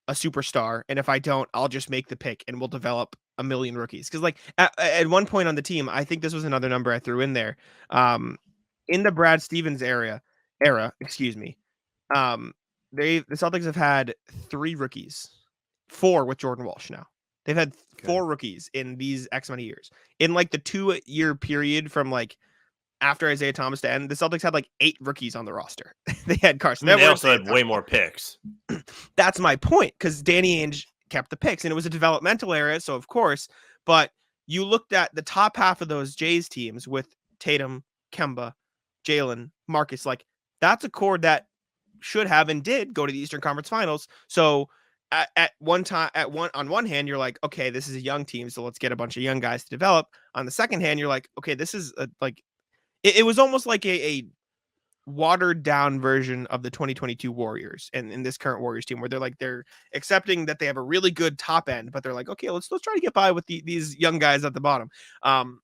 a superstar. And if I don't, I'll just make the pick and we'll develop a million rookies. Because like at one point on the team, I think this was another number I threw in there. In the Brad Stevens era, excuse me. The Celtics have had 3 rookies, 4 with Jordan Walsh now. They've had 4 rookies in these X many years. In like the 2-year period from like after Isaiah Thomas to end, the Celtics had like 8 rookies on the roster. They had Carson. They also had way more picks. That's my point, because Danny Ainge kept the picks, and it was a developmental era, so of course. But you looked at the top half of those Jays teams with Tatum, Kemba, Jaylen, Marcus. Like that's a core that should have and did go to the Eastern Conference Finals. So on one hand, you're like, okay, this is a young team, so let's get a bunch of young guys to develop. On the second hand, you're like, okay, this is it was almost like a watered down version of the 2022 Warriors and in this current Warriors team, where they're accepting that they have a really good top end, but they're like, okay, let's try to get by with these young guys at the bottom. And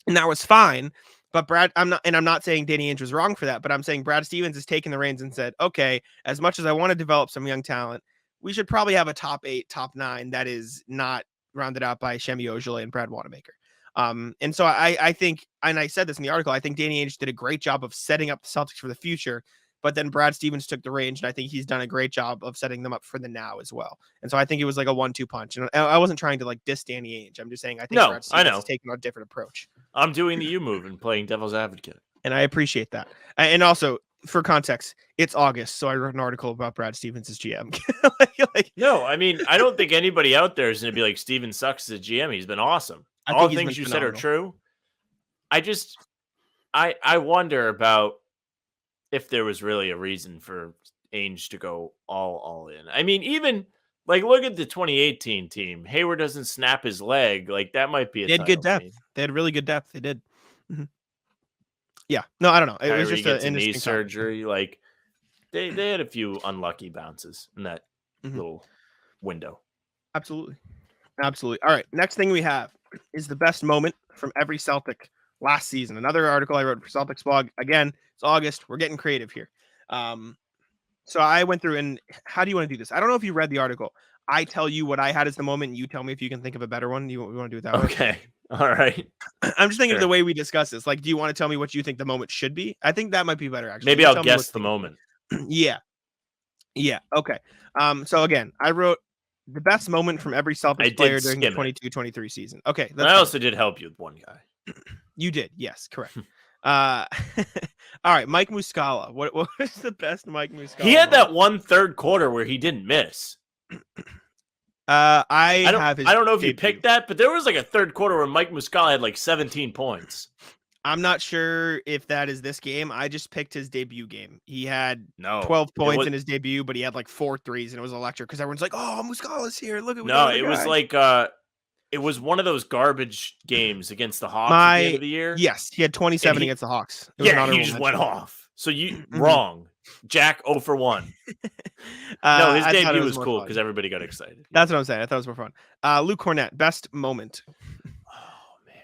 that was fine. But I'm not saying Danny Ainge was wrong for that, but I'm saying Brad Stevens has taken the reins and said, okay, as much as I want to develop some young talent, we should probably have a top 8, top 9 that is not rounded out by Shemi Ojeleye and Brad Wanamaker. And so I think, and I said this in the article, I think Danny Ainge did a great job of setting up the Celtics for the future, but then Brad Stevens took the reins, and I think he's done a great job of setting them up for the now as well. And so I think it was like a 1-2 punch. And I wasn't trying to like diss Danny Ainge. I'm just saying I think Brad Stevens has taken a different approach. I'm doing the you move and playing devil's advocate. And I appreciate that. And also, for context, it's August, so I wrote an article about Brad Stevens as GM. No, I mean, I don't think anybody out there is going to be like, Steven sucks as a GM. He's been awesome. All the things you said are true. I wonder about if there was really a reason for Ainge to go all in. I mean, even like look at the 2018 team. Hayward doesn't snap his leg. Like that might be a They had good depth. They had really good depth. They did. Mm-hmm. Yeah. No, I don't know. It was just a knee surgery. Like they had a few unlucky bounces in that little window. Absolutely. All right. Next thing we have is the best moment from every Celtic last season. Another article I wrote for Celtics blog. Again, it's August. We're getting creative here. So I went through and how do you want to do this? I don't know if you read the article. I tell you what I had as the moment. And you tell me if you can think of a better one. You want to do it that way? Okay. All right. I'm just thinking of the way we discuss this. Like, do you want to tell me what you think the moment should be? I think that might be better, actually. Maybe I'll guess the moment. Yeah. Okay. So again, I wrote the best moment from every Celtics player during the 22-23 season. Okay. I also did help you with one guy. You did. Yes, correct. All right. Mike Muscala. What was the best Mike Muscala? He had that one third quarter where he didn't miss. I don't know if you picked that, but there was like a third quarter where Mike Muscala had like 17 points. I'm not sure if that is this game. I just picked his debut game. He had 12 points in his debut, but he had like 4 threes, and it was electric because everyone's like, "Oh, Muscala's here! Look at it was like it was one of those garbage games against the Hawks at the end of the year. Yes, he had 27 against the Hawks. He just went off. So you wrong. Jack 0 for 1. No, his debut was cool because everybody got excited. That's what I'm saying. I thought it was more fun. Luke Cornett, best moment. Oh man,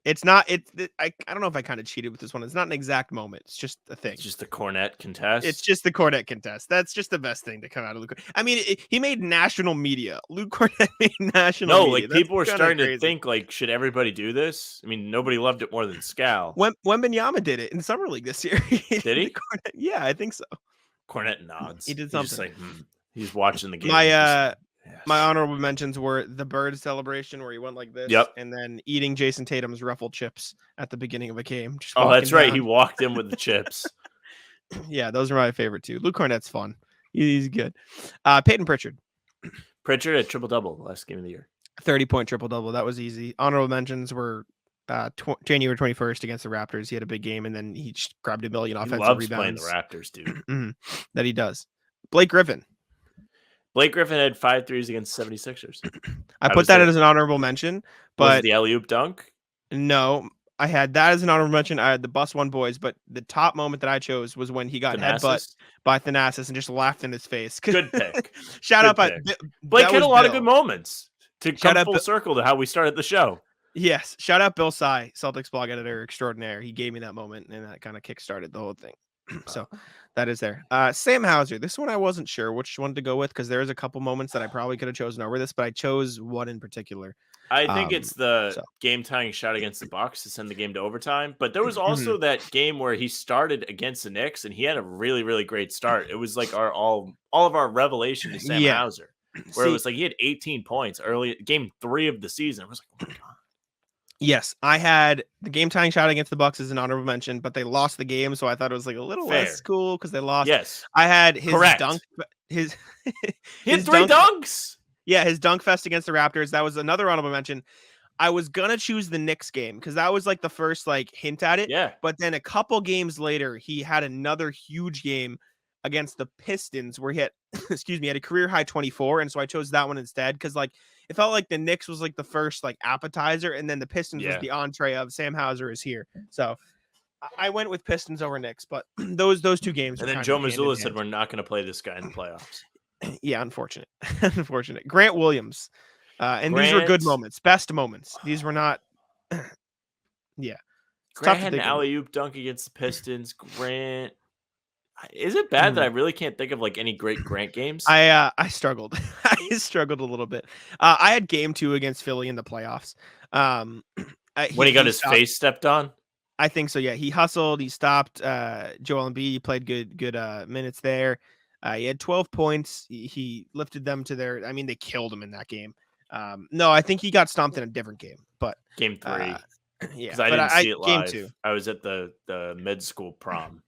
it's not. I don't know if I kind of cheated with this one. It's not an exact moment. It's just a thing. It's just the Cornett contest. It's just the Cornett contest. That's just the best thing to come out of Luke. I mean, he made national media. Luke Cornett made national media. No, like people were starting to think, like, should everybody do this? I mean, nobody loved it more than Scal. Wembanyama did it in Summer League this year. Did he? Yeah, I think so. Cornett nods. He did something. He's just like, he's watching the game. My honorable mentions were the bird celebration where he went like this, and then eating Jayson Tatum's ruffled chips at the beginning of a game. That's right. He walked in with the chips. Yeah, those are my favorite too. Luke Cornett's fun. He's good. Peyton Pritchard. Pritchard at triple-double last game of the year. 30-point triple-double. That was easy. Honorable mentions were January 21st against the Raptors. He had a big game, and then he just grabbed a million offensive rebounds. He loves playing the Raptors, dude. That he does. Blake Griffin. Blake Griffin had 5 threes against 76ers. I put that as an honorable mention, but the alley-oop dunk? No, I had that as an honorable mention. I had the Bus One boys, but the top moment that I chose was when he got headbutt by Thanasis and just laughed in his face. Good pick. Shout out, Blake had a lot of good moments to come full circle to how we started the show. Yes, shout out Bill Sy, Celtics blog editor extraordinaire. He gave me that moment, and that kind of kickstarted the whole thing. So that is there. Sam Hauser. This one I wasn't sure which one to go with because there's a couple moments that I probably could have chosen over this, but I chose one in particular. I think it's the game-tying shot against the Bucks to send the game to overtime. But there was also that game where he started against the Knicks, and he had a really, really great start. It was like all of our revelation to Sam Hauser, where it was like he had 18 points early, game 3 of the season. I was like, oh my god. Yes, I had the game-tying shot against the Bucks as an honorable mention, but they lost the game, so I thought it was like a little less cool because they lost. Yes, I had his dunk. He had 3 dunks. Yeah, his dunk fest against the Raptors. That was another honorable mention. I was gonna choose the Knicks game because that was like the first like hint at it. Yeah, but then a couple games later, he had another huge game against the Pistons where he had, he had a career high 24, and so I chose that one instead because like. It felt like the Knicks was like the first like appetizer, and then the Pistons was the entree of Sam Hauser is here. So I went with Pistons over Knicks, but those 2 games. And then Joe Mazzulla said we're not going to play this guy in the playoffs. Yeah, unfortunate. Grant Williams, and these were good moments, best moments. These were not. Yeah, Grant had an alley-oop dunk against the Pistons. Grant. Is it bad that I really can't think of like any great Grant games? I struggled. I struggled a little bit. I had game 2 against Philly in the playoffs. When he got his face stepped on? I think so, yeah. He hustled. He stopped Joel Embiid. He played good minutes there. He had 12 points. He lifted them to their – I mean, they killed him in that game. No, I think he got stomped in a different game. But game 3. Yeah, because I but didn't see it game live. 2. I was at the med school prom.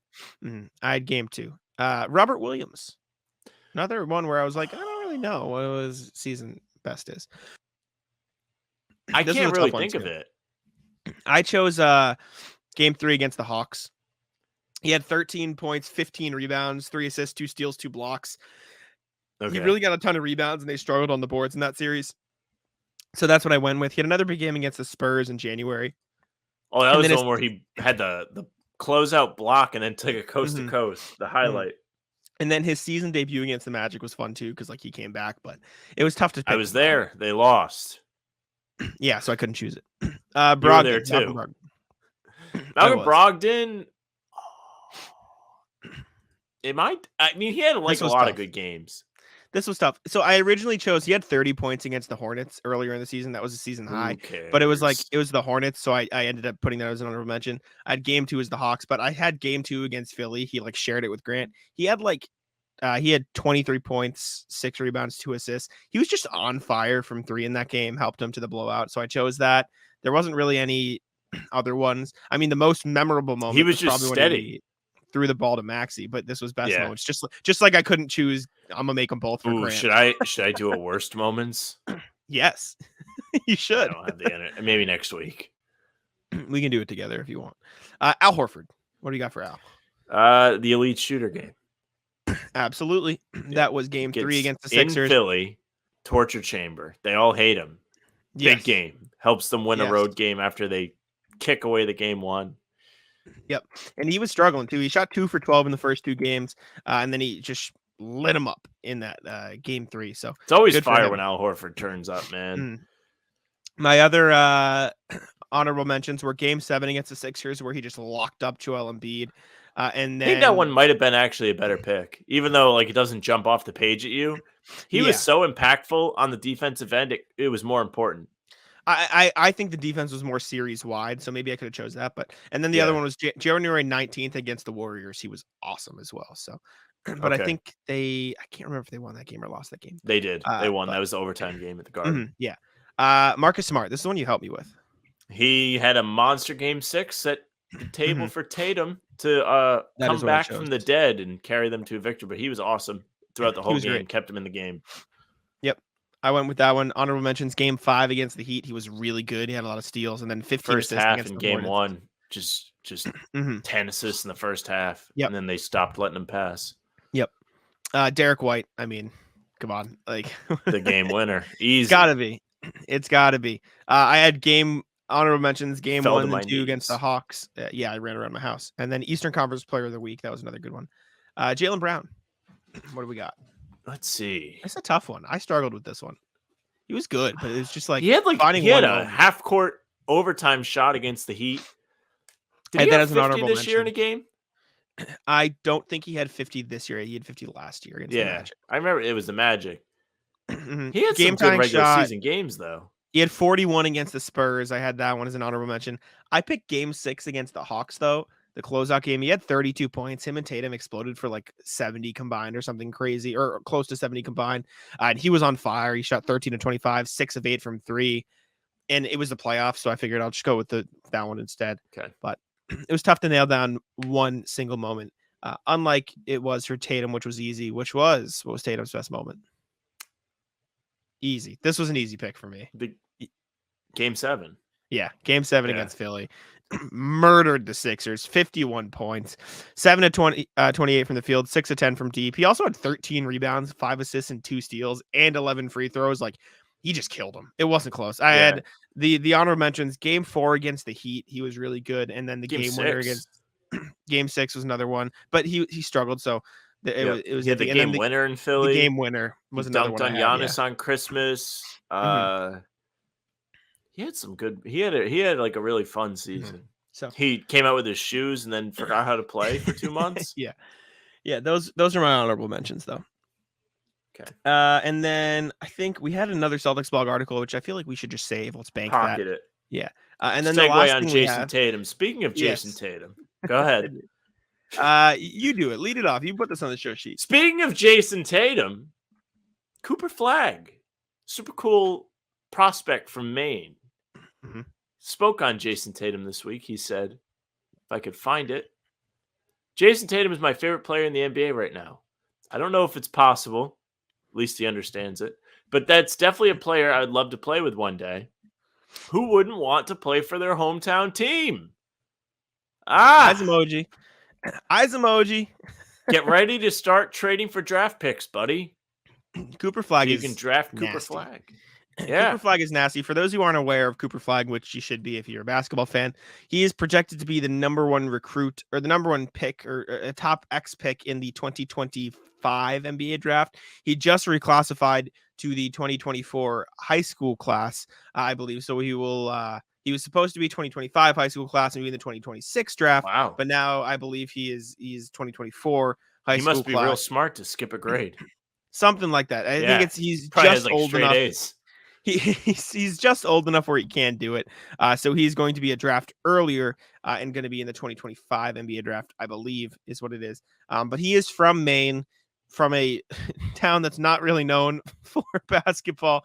I had game 2. Robert Williams, another one where I was like, I don't really know what his season best is. I This was can't a really tough one, think of too. it. I chose game 3 against the Hawks. He had 13 points, 15 rebounds, 3 assists, 2 steals, 2 blocks. Okay. He really got a ton of rebounds, and they struggled on the boards in that series. So that's what I went with. He had another big game against the Spurs in January. Oh, that And was then the one where he had the closeout block and then took a coast to coast. The highlight. And then his season debut against the Magic was fun too, because like he came back, but it was tough to pick. I was there. They lost. Yeah, so I couldn't choose it. You were Brogdon, there too. Malcolm Malcolm was. Brogdon. I mean, he had like a was lot tough. of good games. This was tough. So I originally chose, he had 30 points against the Hornets earlier in the season. That was a season high. But it was the Hornets, so I ended up putting that as an honorable mention. I had game 2 as the Hawks, but I had game 2 against Philly. He like shared it with Grant. He had 23 points, 6 rebounds, 2 assists. He was just on fire from 3 in that game, helped him to the blowout. So I chose that. There wasn't really any other ones. I mean, the most memorable moment, he was just probably steady. when he threw the ball to Maxey, but this was best Yeah. moments. Just like I couldn't choose, I'm gonna make them both for Ooh, Grant. should I do a worst moments? Yes, you I should. don't have the energy. Maybe next week. We can do it together if you want. Al Horford, what do you got for Al? The elite shooter game. Absolutely. That was game 3 against the in Sixers. Philly, torture chamber. They all hate him. Yes. Big game. Helps them win a Yes. road game after they kick away the game 1. Yep. And he was struggling too. He shot 2 for 12 in the first 2 games. And then he just lit him up in that game 3. So it's always good for fire him. when Al Horford turns up, man. My other honorable mentions were game 7 against the Sixers, where he just locked up Joel Embiid. And then I think that one might have been actually a better pick, even though like it doesn't jump off the page at you. He was so impactful on the defensive end. It was more important. I think the defense was more series wide, so maybe I could have chose that. But and then the other one was January 19th against the Warriors. He was awesome as well. So, but I think I can't remember if they won that game or lost that game. They did. They won. That was the overtime game at the Garden. Yeah. Marcus Smart. This is the one you helped me with. He had a monster game 6 at the table for Tatum to come back from the dead and carry them to a victory. But he was awesome throughout the whole game. Great. Kept him in the game. Yep. I went with that one. Honorable mentions, game 5 against the Heat. He was really good. He had a lot of steals, and then 15 first assists half against in the game Hornets. 1. Just 10 assists in the first half. Yep. And then they stopped letting him pass. Yep. Derek White. I mean, come on. Like the game winner. Easy. It's gotta be. I had honorable mentions, game 1 and 2 against the Hawks. I ran around my house. And then Eastern Conference Player of the Week. That was another good one. Jaylen Brown. What do we got? Let's see. It's a tough one. I struggled with this one. He was good, but it was just like he had a half court overtime shot against the Heat. Did he have 50 this year in a game? I don't think he had 50 this year. He had 50 last year against the Magic. I remember it was the Magic. He had game some good regular season games though. He had 41 against the Spurs. I had that one as an honorable mention. I picked game 6 against the Hawks though. The closeout game, he had 32 points. Him and Tatum exploded for like 70 combined or something crazy, or close to 70 combined. And he was on fire. He shot 13 of 25, 6 of 8 from 3. And it was the playoffs, so I figured I'll just go with that one instead. Okay. But it was tough to nail down one single moment. Unlike it was for Tatum, which was easy, what was Tatum's best moment? Easy. This was an easy pick for me. Game 7. Yeah, game 7 against Philly. Murdered the Sixers, 51 points, 7 of 28 from the field, 6 of 10 from deep. He also had 13 rebounds, 5 assists, and 2 steals, and 11 free throws. Like, he just killed him. It wasn't close. I had the honorable mentions. Game 4 against the Heat, he was really good, and then the game winner against game 6 was another one, but he struggled. So it was he had the game winner in Philly. The game winner was another one. Dunked on Giannis on Christmas. He had some good. He had like a really fun season. So he came out with his shoes and then forgot how to play for 2 months. Yeah. Those are my honorable mentions though. Okay. And then I think we had another Celtics blog article, which I feel like we should just save. Let's bank Pocket that. it. Yeah. And then segue the last on thing Jayson Tatum. Speaking of Jayson Tatum, go ahead. You do it. Lead it off. You put this on the show sheet. Speaking of Jayson Tatum, Cooper Flagg, super cool prospect from Maine. spoke on Jayson Tatum this week. He said, if I could find it, Jayson Tatum is my favorite player in the NBA right now. I don't know if it's possible. At least he understands it. But that's definitely a player I would love to play with one day. Who wouldn't want to play for their hometown team? Eyes emoji. Eyes emoji. Get ready to start trading for draft picks, buddy. Cooper Flagg You is can draft nasty. Cooper Flagg. Yeah. Cooper Flagg is nasty. For those who aren't aware of Cooper Flagg, which you should be if you're a basketball fan, he is projected to be the number one recruit or the number one pick or a top X pick in the 2025 NBA draft. He just reclassified to the 2024 high school class, I believe. So he was supposed to be 2025 high school class and be in the 2026 draft. Wow. But now I believe he's 2024 high He school must be class. real smart to skip a grade. Something like that. I think he's Probably just has, old straight enough. A's. He's just old enough where he can do it. So he's going to be a draft earlier and going to be in the 2025 NBA draft, I believe is what it is. But he is from Maine, from a town that's not really known for basketball.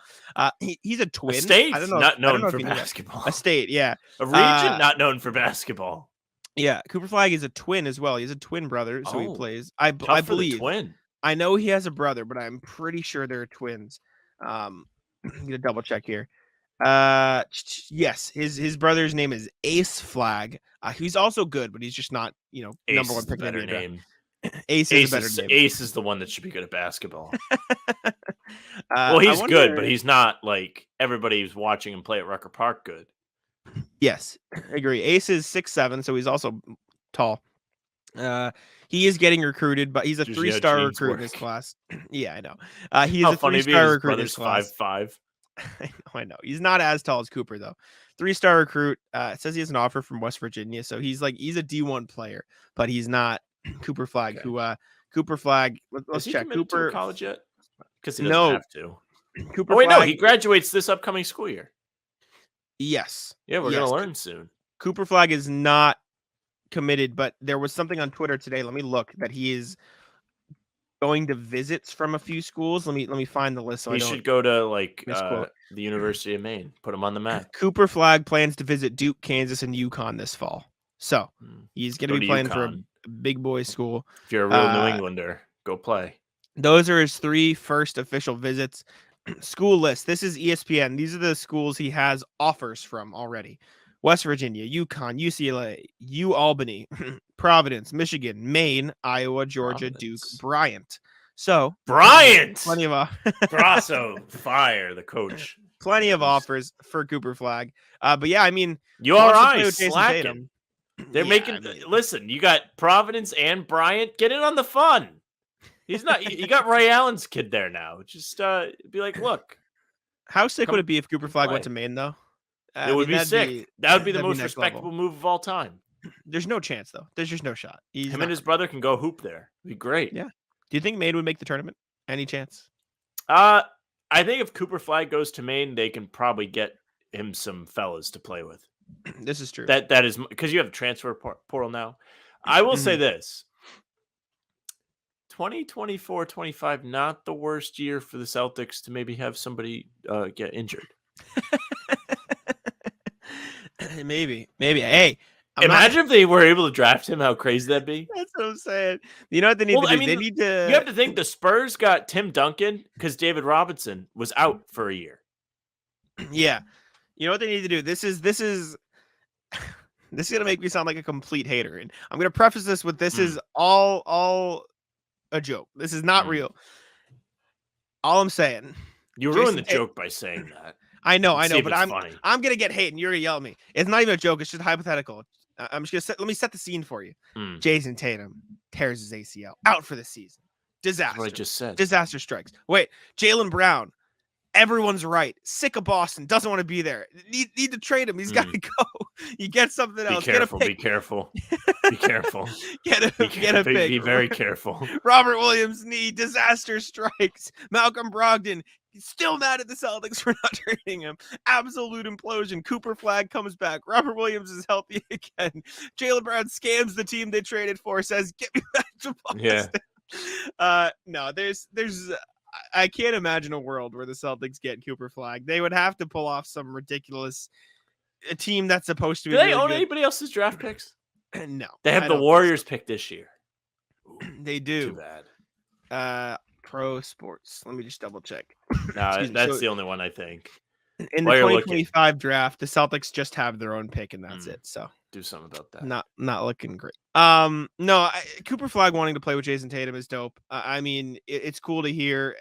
He's a twin. A state I don't know, not I don't known know for if you knew that. basketball. A state, yeah. A region not known for basketball. Yeah, Cooper Flagg is a twin as well. He's a twin brother, so he plays. I Tough for the believe. twin. I know he has a brother, but I'm pretty sure they're twins. I'm gonna double check here. Yes, his brother's name is Ace Flagg. He's also good, but he's just not, Ace number one is the pick in the better NBA draft. name. Ace is a better name. Ace is the one that should be good at basketball. Well, he's good, but he's not like everybody who's watching him play at Rucker Park good. Yes, I agree. Ace is 6'7", so he's also tall. He is getting recruited, but he's a 3-star recruit in his class. Yeah, I know. He's a 3-star recruit in his class. 5'5". I know. He's not as tall as Cooper though. 3-star recruit. It says he has an offer from West Virginia, so he's a D1 player, but he's not Cooper Flagg. Okay. Cooper Flagg. Let's Is he check. committed Cooper to college yet? Because he doesn't have to. Cooper. Oh wait, Flagg, no, he graduates this upcoming school year. Yes. Yeah, we're gonna learn soon. Cooper Flagg is not committed, but there was something on Twitter today. Let me look that he is going to visits from a few schools. Let me find the list. So he should go to the University of Maine. Put him on the map. Cooper Flagg plans to visit Duke, Kansas, and UConn this fall. So he's going to be playing for a big boy school. If you're a real New Englander, go play. Those are his 3 first official visits. School list. This is ESPN. These are the schools he has offers from already. West Virginia, UConn, UCLA, UAlbany, Providence, Michigan, Maine, Iowa, Georgia, Duke, Bryant. So Bryant, plenty of Grasso, fire the coach. Plenty of offers for Cooper Flagg. But yeah, I mean, URI slacking. They're listen, you got Providence and Bryant. Get in on the fun. He's not. You got Ray Allen's kid there now. Just be like, look. How sick would it be if Cooper Flagg went to Maine though? It would be sick. That would be the most respectable move of all time. There's no chance, though. There's just no shot. Him and his brother can go hoop there. It'd be great. Yeah. Do you think Maine would make the tournament? Any chance? I think if Cooper Flagg goes to Maine, they can probably get him some fellas to play with. This is true. That is because you have a transfer portal now. I will say this. 2024-25, not the worst year for the Celtics to maybe have somebody get injured. Maybe. Hey, imagine if they were able to draft him. How crazy that'd be. That's what I'm saying. You know what they need to do? They need to. You have to think the Spurs got Tim Duncan because David Robinson was out for a year. Yeah. You know what they need to do? This is gonna make me sound like a complete hater, and I'm gonna preface this with this is all a joke. This is not real. All I'm saying. You ruined the joke by saying that. I know, but I'm gonna get hate, and you're gonna yell at me. It's not even a joke; it's just hypothetical. I'm just gonna let me set the scene for you. Jayson Tatum tears his ACL, out for the season. Disaster. That's what I just said. Disaster strikes. Wait, Jaylen Brown. Everyone's right. Sick of Boston. Doesn't want to be there. Need to trade him. He's got to go. You get something else. Be careful. Be careful. Be careful. Get a pick. Be very careful. Robert Williams knee. Disaster strikes. Malcolm Brogdon. He's still mad at the Celtics for not trading him. Absolute implosion. Cooper Flagg comes back. Robert Williams is healthy again. Jaylen Brown scams the team they traded for. Says, "Get me back to Boston." Yeah. No, there's. I can't imagine a world where the Celtics get Cooper Flagg. They would have to pull off some ridiculous a team that's supposed to be Do they really own good. anybody else's draft picks? No, They have I the don't think Warriors so. pick this year. Ooh, They too do. bad. Pro Sports. Let me just double check. No, Excuse me. that's So the only one I think. in the While you're looking, 2025 draft, the Celtics just have their own pick, and that's it. So do something about that. not looking great. No, Cooper Flagg wanting to play with Jayson Tatum is dope. I mean, it's cool to hear.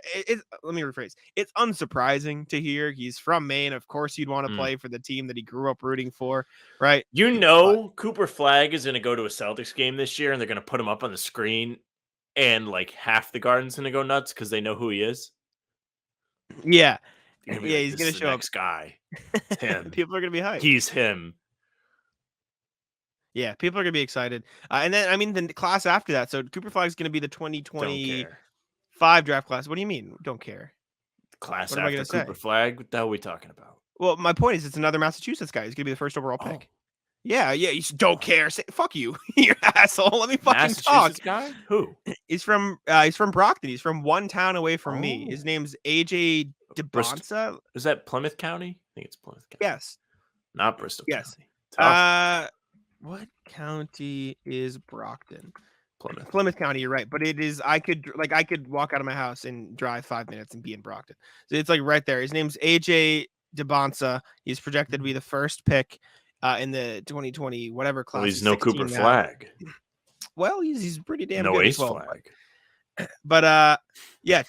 Let me rephrase. It's unsurprising to hear. He's from Maine. Of course, you'd want to play for the team that he grew up rooting for, right? You know, Cooper Flagg is going to go to a Celtics game this year, and they're going to put him up on the screen, and like half the garden's going to go nuts because they know who he is. Yeah, He's he's going to show next guy. It's him. People are going to be hyped. He's him. Yeah, people are going to be excited. And then, I mean, the class after that. So Cooper Flagg's going to be the 2025 draft class. What do you mean? Don't care. Class what am I after gonna Cooper say? Flagg? What the hell are we talking about? Well, my point is, it's another Massachusetts guy. He's going to be the first overall pick. Yeah. You don't care. Say, fuck you, you asshole. Let me fucking talk. Guy? Who? He's from Brockton. He's from one town away from me. His name's AJ DeBonsa. Is that Plymouth County? I think it's Plymouth County. Yes. Not Bristol Yes. County. Tough. What county is Brockton? Plymouth. Plymouth County, you're right. But it is, I could walk out of my house and drive 5 minutes and be in Brockton. So it's like right there. His name's AJ DeBonsa. He's projected to be the first pick in the 2020 whatever class. Well, he's no Cooper Flagg. Well, he's pretty damn good. No ace flag. But yeah,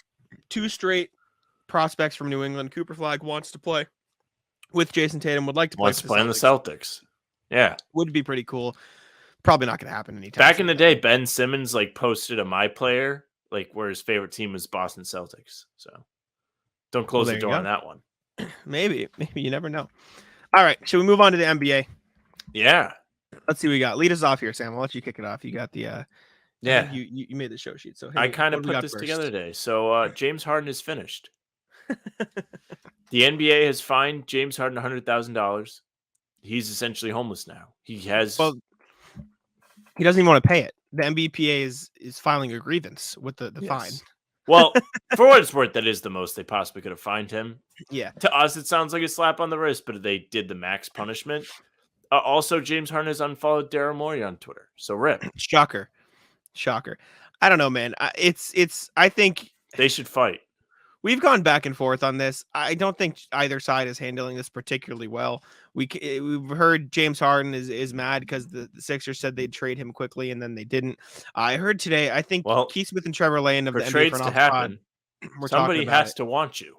2 straight prospects from New England. Cooper Flagg wants to play with Jayson Tatum. Would like to play on the Celtics. Yeah, would be pretty cool. Probably not going to happen anytime. Back in the day, Ben Simmons like posted a My Player like where his favorite team was Boston Celtics. So don't close the door on that one. Maybe you never know. All right, should we move on to the NBA? Yeah. Let's see what we got. Lead us off here, Sam. I'll let you kick it off. You got the yeah. You made the show sheet. So I kind of put this together today. So James Harden is finished. The NBA has fined James Harden $100,000. He's essentially homeless now. He has. Well, he doesn't even want to pay it. The NBPA is filing a grievance with the fine. Well, for what it's worth, that is the most they possibly could have fined him. Yeah. To us, it sounds like a slap on the wrist, but they did the max punishment. Also, James Harden has unfollowed Daryl Morey on Twitter. So rip. Shocker. I don't know, man. I think they should fight. We've gone back and forth on this. I don't think either side is handling this particularly well. We've heard James Harden is mad because the Sixers said they'd trade him quickly and then they didn't. I heard today, I think Keith Smith and Trevor Lane of the NBA trades to happen, somebody has to want you.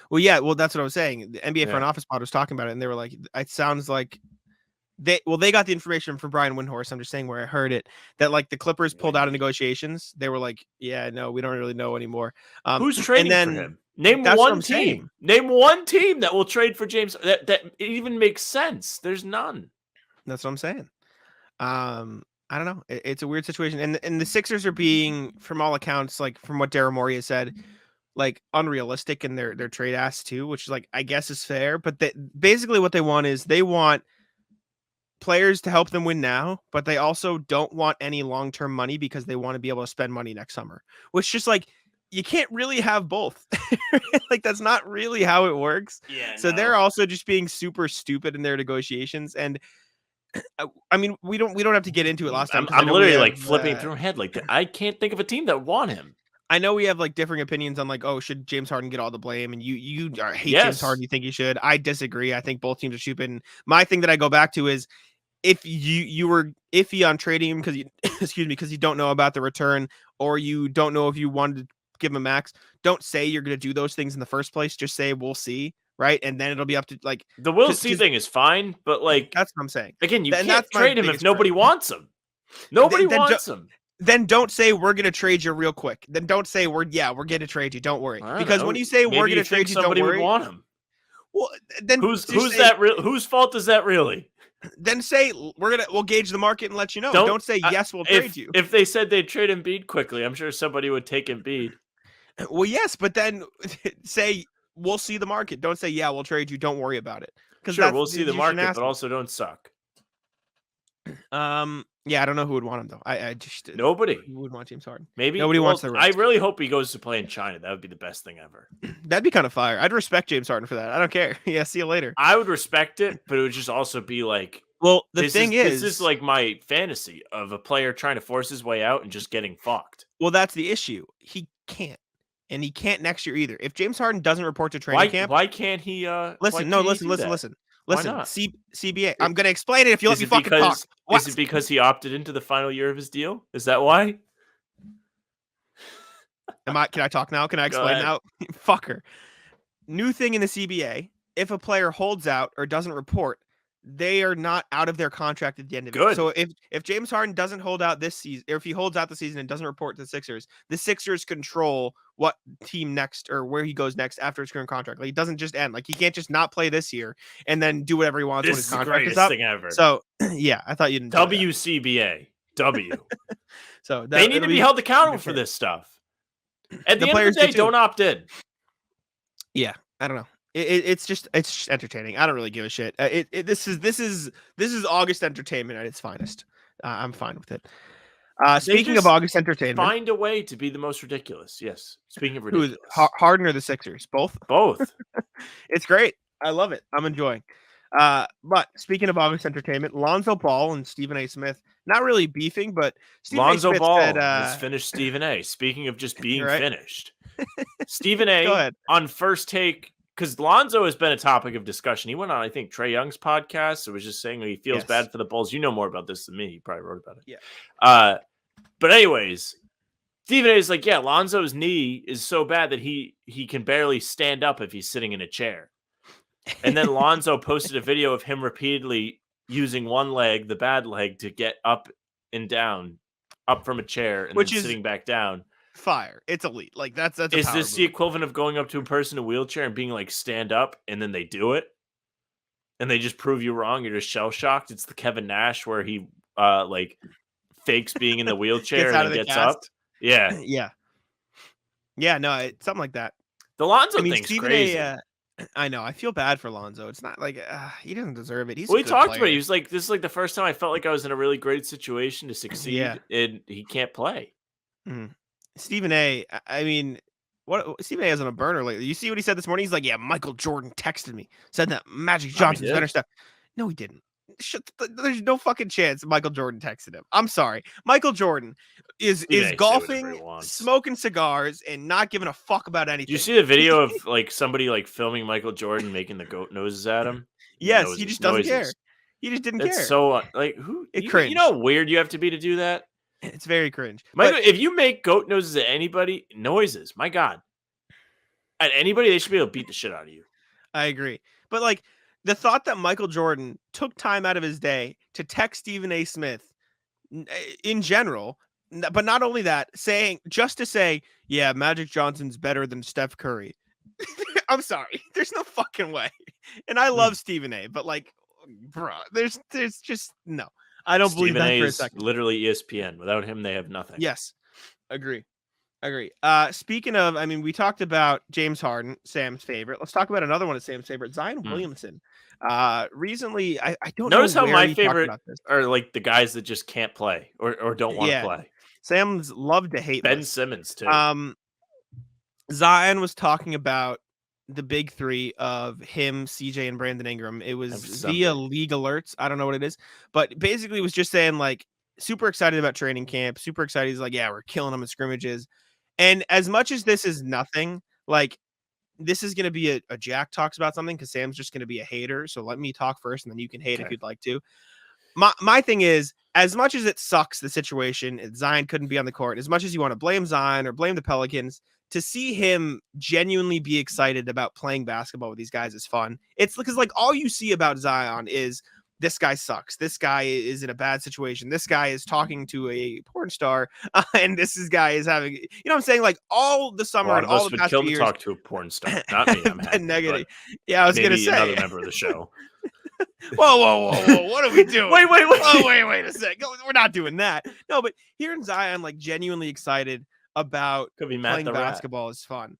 Well, yeah, that's what I was saying. The NBA front office pod was talking about it, and they were like, it sounds like they got the information from Brian Windhorst. I'm just saying where I heard it, that like the Clippers pulled out of negotiations. They were like, yeah, no, we don't really know anymore. Who's trading for him? Name one team. Name one team that will trade for James. That even makes sense. There's none. That's what I'm saying. I don't know. It's a weird situation, and the Sixers are being, from all accounts, like from what Daryl Morey has said, like unrealistic in their trade asks too, which is like I guess is fair. But basically what they want is they want players to help them win now, but they also don't want any long-term money because they want to be able to spend money next summer, which just like you can't really have both. Like that's not really how it works. Yeah. So they're also just being super stupid in their negotiations. And I mean, we don't have to get into it last time. I'm literally like flipping through my head. Like I can't think of a team that want him. I know we have like differing opinions on like, oh, should James Harden get all the blame? And you hate James Harden. You think he should. I disagree. I think both teams are stupid. And my thing that I go back to is if you were iffy on trading him because you, because you don't know about the return, or you don't know if you wanted to give him a max, don't say you're going to do those things in the first place. Just say, we'll see. Right. And then it'll be up to like the we'll see thing is fine. But like, that's what I'm saying. Again, you can't trade him if nobody wants him. Nobody wants him. Then don't say we're going to trade you real quick. Then don't say we're going to trade you. Don't worry. Because when you say we're going to trade you, don't worry. Would want him. Well, then who's that real? Whose fault is that really? Then say we'll gauge the market and let you know. Don't say yes, we'll trade you. If they said they'd trade Embiid quickly, I'm sure somebody would take Embiid. Well, yes, but then say we'll see the market. Don't say we'll trade you. Don't worry about it. Sure, we'll see the market, but also don't suck. Yeah, I don't know who would want him though. I just Nobody. who would want James Harden. Maybe Nobody wants the I rest. really hope he goes to play in China. That would be the best thing ever. That'd be kind of fire. I'd respect James Harden for that. I don't care. Yeah, see you later. I would respect it, but it would just also be like, Well, the this thing this is like my fantasy of a player trying to force his way out and just getting fucked. well, that's the issue. He can't, and he can't next year either. If James Harden doesn't report to training camp, Why can't he? listen, Why not? CBA. I'm going to explain it if you let Is me it fucking talk. because What? is it because he opted into the final year of his deal? Is that why? Can I talk now? Can I Go explain ahead. now? Fucker. New thing in the CBA: if a player holds out or doesn't report, they are not out of their contract at the end of it. Good. So if James Harden doesn't hold out this season, or if he holds out the season and doesn't report to the Sixers control what team next or where he goes next after his current contract. Like, he doesn't just end. Like, he can't just not play this year and then do whatever he wants when This his is the contract is greatest up. thing ever. So yeah, I thought you didn't. do that. WCBA. W. So that, They need to it'll be held accountable good for for this stuff. At the end players of the do day, too. don't opt in. Yeah, I don't know. It's just entertaining. I don't really give a shit. This is August entertainment at its finest. I'm fine with it. Speaking of just August entertainment, Find a way to be the most ridiculous. Yes. Speaking of who is ridiculous. Harden or the Sixers? Both. Both. It's great. I love it. I'm enjoying. But speaking of August entertainment, Lonzo Ball and Stephen A. Smith, not really beefing, but Stephen A. Lonzo Smith Ball said, has finished Stephen A. Speaking of just being right. finished. Stephen Go A. ahead. on First Take, because Lonzo has been a topic of discussion. He went on, I think, Trae Young's podcast. So was just saying he feels Yes. bad for the Bulls. You know more about this than me. You probably wrote about it. Yeah. But anyways, Stephen A. is like, yeah, Lonzo's knee is so bad that he can barely stand up if he's sitting in a chair. And then Lonzo posted a video of him repeatedly using one leg, the bad leg, to get up and down, up from a chair, and Which then is sitting back down. Fire. It's elite. Like that's a Is power this the move. equivalent of going up to a person in a wheelchair and being like, stand up, and then they do it? And they just prove you wrong. You're just shell shocked. It's the Kevin Nash where he like fakes being in the wheelchair Gets and out then of the gets cast. up. Yeah. Yeah. No, something like that. The Lonzo I mean, thing's Stephen crazy. I know. I feel bad for Lonzo. It's not like he doesn't deserve it. He's Well, a he good talked about it. player. He was like, this is like the first time I felt like I was in a really great situation to succeed, Yeah. and he can't play. Stephen A. I mean, what Stephen A. is on a burner lately. You see what he said this morning? He's like, yeah, Michael Jordan texted me, said that Magic Johnson's did? better stuff. No, he didn't. There's no fucking chance Michael Jordan texted him. I'm sorry. Michael Jordan is Stephen A. say whatever he golfing, wants. smoking cigars, and not giving a fuck about anything. Did you see the video of like somebody like filming Michael Jordan making the goat noses at him? Yes, he just doesn't care. He just didn't That's care. so like who? It You cringe. know how weird you have to be to do that? It's very cringe. Michael, if you make goat noses at anybody, noises, my God. At anybody, they should be able to beat the shit out of you. I agree. But like the thought that Michael Jordan took time out of his day to text Stephen A. Smith in general, but not only that, just to say, yeah, Magic Johnson's better than Steph Curry. I'm sorry. There's no fucking way. And I love Stephen A., but like, bro, there's just no. I don't believe Stephen that A. for a is second. literally ESPN. Without him, they have nothing. Yes. Agree. Speaking of, I mean, we talked about James Harden, Sam's favorite. Let's talk about another one of Sam's favorite, Zion Williamson. Recently, I don't Notice know how where my he talked favorite about this. are like the guys that just can't play or don't want to Yeah. play. Sam's love to hate Ben list. Simmons too. Zion was talking about the big three of him, CJ, and Brandon Ingram. It was via League Alerts. I don't know what it is, but basically it was just saying like super excited about training camp, super excited. He's like, yeah, we're killing them in scrimmages. And as much as this is nothing, like this is going to be a Jack talks about something because Sam's just going to be a hater. So let me talk first and then you can hate if you'd like to. My thing is, as much as it sucks, the situation, Zion couldn't be on the court, as much as you want to blame Zion or blame the Pelicans, to see him genuinely be excited about playing basketball with these guys is fun. It's because like all you see about Zion is this guy sucks. This guy is in a bad situation. This guy is talking to a porn star, and guy is having, you know what I'm saying? Like all the summer and all the past kill few to years. talk to a porn star. Not me. I'm happy, negative. but Yeah, I was gonna maybe say another member of the show. Whoa! What are we doing? Wait. Oh, wait a sec. We're not doing that. No, but hearing Zion like genuinely excited about Could be Matt playing the Rat. basketball is fun.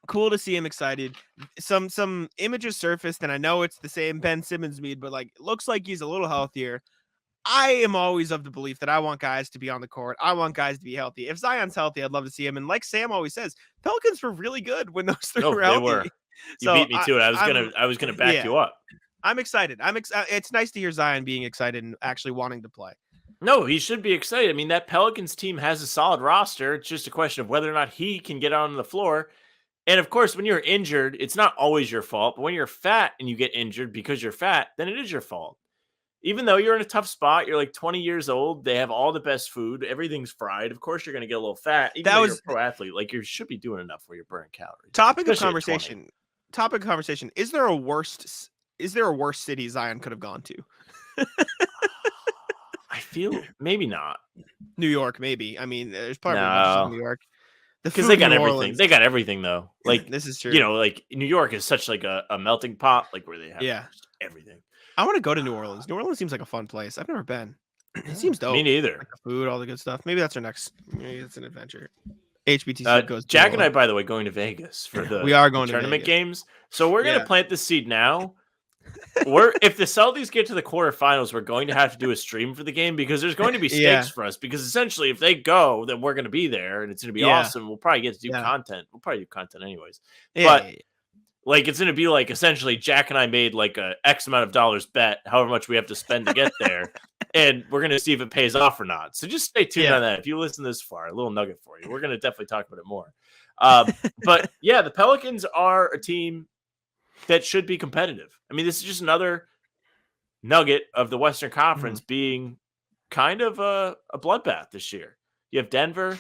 Cool to see him excited. Some images surfaced, and I know it's the same Ben Simmons mead, but like it looks like he's a little healthier. I am always of the belief that I want guys to be on the court. I want guys to be healthy. If Zion's healthy, I'd love to see him. And like Sam always says, Pelicans were really good when those three were they healthy. were. You So beat me to it. I was gonna back you up. I'm excited. It's nice to hear Zion being excited and actually wanting to play. No, he should be excited. I mean, that Pelicans team has a solid roster. It's just a question of whether or not he can get out on the floor. And of course, when you're injured, it's not always your fault. But when you're fat and you get injured because you're fat, then it is your fault. Even though you're in a tough spot, you're like 20 years old. They have all the best food. Everything's fried. Of course, you're going to get a little fat. Even though you're a pro athlete, like you should be doing enough where you're burning calories. Topic of conversation. Is there a worse city Zion could have gone to? I feel maybe not. New York, maybe. I mean, there's probably No. New York. Because they got everything. Orleans. They got everything though. Like this is true. You know, like New York is such like a melting pot, like where they have everything. I want to go to New Orleans. New Orleans seems like a fun place. I've never been. It seems dope. Me neither. Like the food, all the good stuff. Maybe that's our next. Maybe it's an adventure. HBTC goes. Jack and I, by the way, going to Vegas for the we are going to tournament Vegas. games. So we're gonna plant the seed now. If the Celtics get to the quarterfinals, we're going to have to do a stream for the game because there's going to be stakes for us. Because essentially, if they go, then we're going to be there and it's going to be awesome. We'll probably get to do content. We'll probably do content anyways. But like, it's going to be like essentially Jack and I made like a X amount of dollars bet, however much we have to spend to get there. And we're going to see if it pays off or not. So just stay tuned on that. If you listen this far, a little nugget for you. We're going to definitely talk about it more. But yeah, the Pelicans are a team that should be competitive. I mean, this is just another nugget of the Western Conference being kind of a bloodbath this year. You have Denver.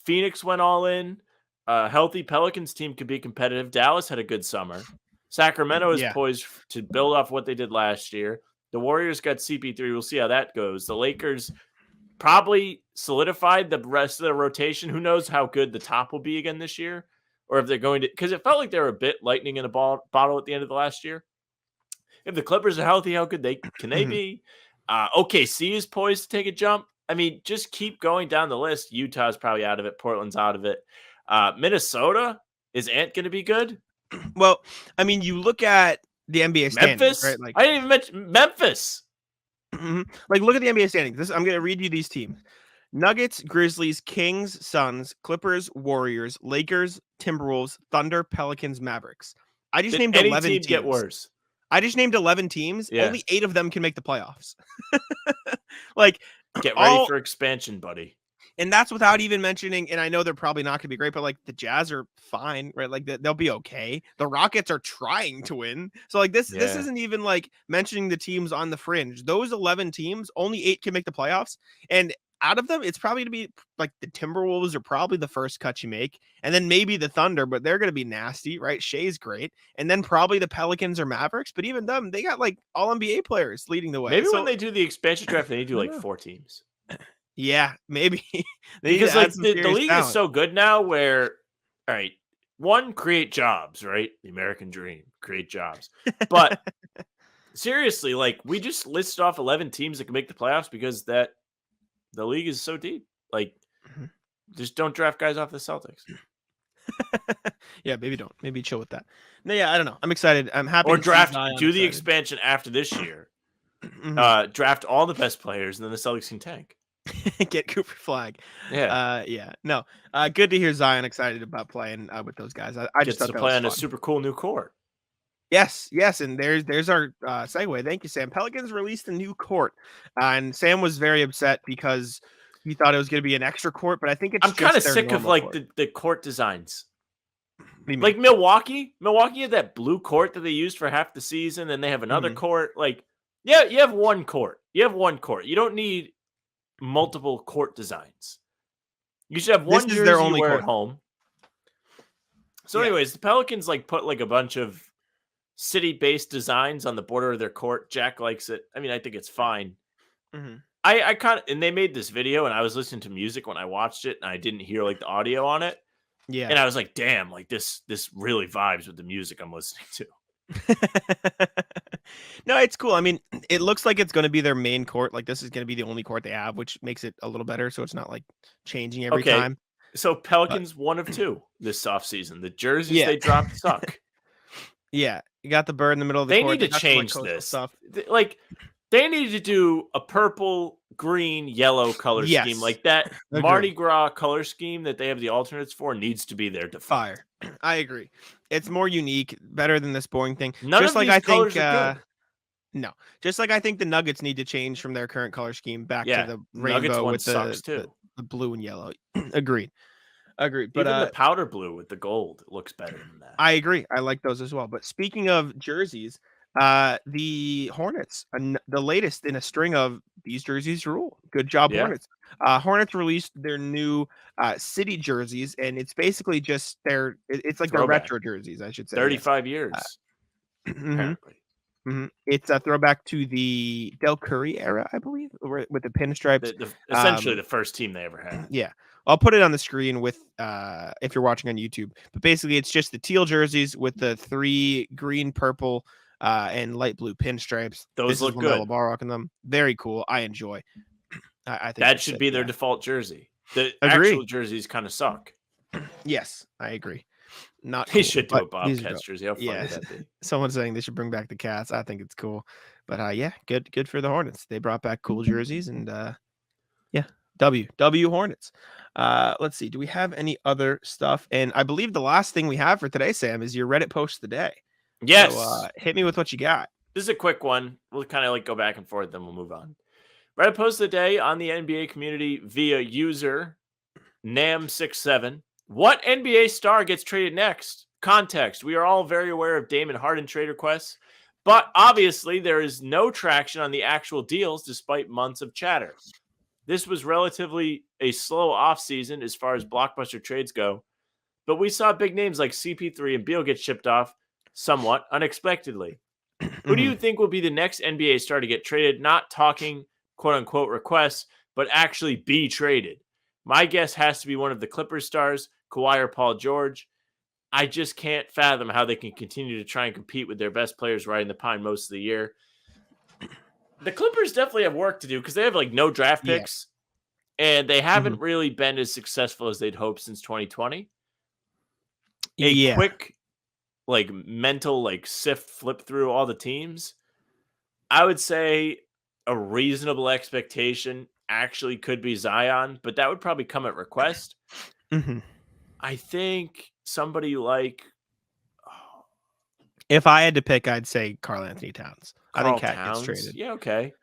Phoenix went all in. Healthy Pelicans team could be competitive. Dallas had a good summer. Sacramento is poised to build off what they did last year. The Warriors got CP3. We'll see how that goes. The Lakers probably solidified the rest of the rotation. Who knows how good the top will be again this year? Or if they're going to, because it felt like they were a bit lightning in a bottle at the end of the last year. If the Clippers are healthy, how good can they be? OKC is poised to take a jump. I mean, just keep going down the list. Utah's probably out of it. Portland's out of it. Minnesota, is Ant going to be good? Well, I mean, you look at the NBA standings, Memphis, right? Like, I didn't even mention Memphis. Like, look at the NBA standings. I'm going to read you these teams. Nuggets, Grizzlies, Kings, Suns, Clippers, Warriors, Lakers, Timberwolves, Thunder, Pelicans, Mavericks. I just named 11 teams. Get worse. I just named 11 teams. Yeah. Only 8 of them can make the playoffs. Like, get ready for expansion, buddy. And that's without even mentioning, and I know they're probably not going to be great, but like the Jazz are fine, right? Like they'll be okay. The Rockets are trying to win. So like this isn't even like mentioning the teams on the fringe. Those 11 teams, only 8 can make the playoffs. And out of them, it's probably going to be like the Timberwolves are probably the first cut you make. And then maybe the Thunder, but they're going to be nasty, right? Shea's great. And then probably the Pelicans or Mavericks, but even them, they got like all NBA players leading the way. Maybe when they do the expansion draft, they need to do like 4 teams. Yeah, maybe. Because like the league is so good now where, all right, one, create jobs, right? The American dream, create jobs. But seriously, like we just listed off 11 teams that can make the playoffs because the league is so deep. Like, just don't draft guys off the Celtics. Yeah, maybe don't. Maybe chill with that. No, yeah, I don't know. I'm excited. I'm happy. Or do the expansion after this year. Draft all the best players, and then the Celtics can tank. Get Cooper Flagg. Yeah. No. Good to hear Zion excited about playing with those guys. I just thought to play on a super cool new court. Yes, and there's our segue. Thank you, Sam. Pelicans released a new court, and Sam was very upset because he thought it was going to be an extra court, but I think I'm kind of sick of like the court designs. Like Milwaukee had that blue court that they used for half the season, and they have another court. Like, yeah, you have one court. You don't need multiple court designs. You should have one jersey their only court at home. So anyways, the Pelicans like put like a bunch of city-based designs on the border of their court. Jack likes it. I mean, I think it's fine. I kind of, and they made this video and I was listening to music when I watched it and I didn't hear like the audio on it. Yeah. And I was like, damn, like this really vibes with the music I'm listening to. No, it's cool. I mean, it looks like it's going to be their main court. Like this is going to be the only court they have, which makes it a little better. So it's not like changing every time. So Pelicans 1 of 2 this offseason. The jerseys they dropped suck. Yeah. You got the bird in the middle of the court. They need to change this stuff. Like They need to do a purple, green, yellow color scheme. Yes. Like that Agree. Mardi Gras color scheme that they have the alternates for needs to be their default. Fire. I agree. It's more unique, better than this boring thing. None just of like these I colors think are good. no. Just like I think the Nuggets need to change from their current color scheme back Yeah, to the Nuggets rainbow one with sucks too. the blue and yellow. Agreed. But Even the powder blue with the gold looks better than that. I agree. I like those as well. But speaking of jerseys, the Hornets, the latest in a string of these jerseys rule. Good job, Yeah. Hornets. Hornets released their new city jerseys, and it's basically just it's like their Throwback. retro jerseys, I should say. 35 years, apparently. It's a throwback to the Del Curry era, I believe, with the pinstripes. Essentially the first team they ever had. Yeah. I'll put it on the screen with if you're watching on YouTube. But basically, it's just the teal jerseys with the 3 green, purple, and light blue pinstripes. Those look good. Ball rocking them. Very cool. I enjoy. I think that should be their default jersey. The Agree. actual jerseys kind of suck. Yes, I agree. Not They cool, should do but a Bobcats jersey. How funny would that be? Someone's saying they should bring back the Cats. I think it's cool. But yeah, good for the Hornets. They brought back cool jerseys and yeah. W Hornets. Let's see. Do we have any other stuff? And I believe the last thing we have for today, Sam, is your Reddit post of the day. Yes. So, hit me with what you got. This is a quick one. We'll kind of go back and forth, then we'll move on. Reddit post of the day on the NBA community via user Nam67. What NBA star gets traded next? Context. We are all very aware of Damon Harden trade requests, but obviously there is no traction on the actual deals despite months of chatter. This was relatively a slow offseason as far as blockbuster trades go, but we saw big names like CP3 and Beal get shipped off somewhat unexpectedly. Who do you think will be the next NBA star to get traded? Not talking quote-unquote requests, but actually be traded. My guess has to be one of the Clippers stars, Kawhi or Paul George. I just can't fathom how they can continue to try and compete with their best players riding the pine most of the year. The Clippers definitely have work to do because they have no draft picks, and they haven't really been as successful as they'd hoped since 2020. A quick, mental, sift, flip through all the teams. I would say a reasonable expectation actually could be Zion, but that would probably come at request. I think somebody if I had to pick, I'd say Karl Anthony Towns. I think Cat gets traded. Yeah, okay.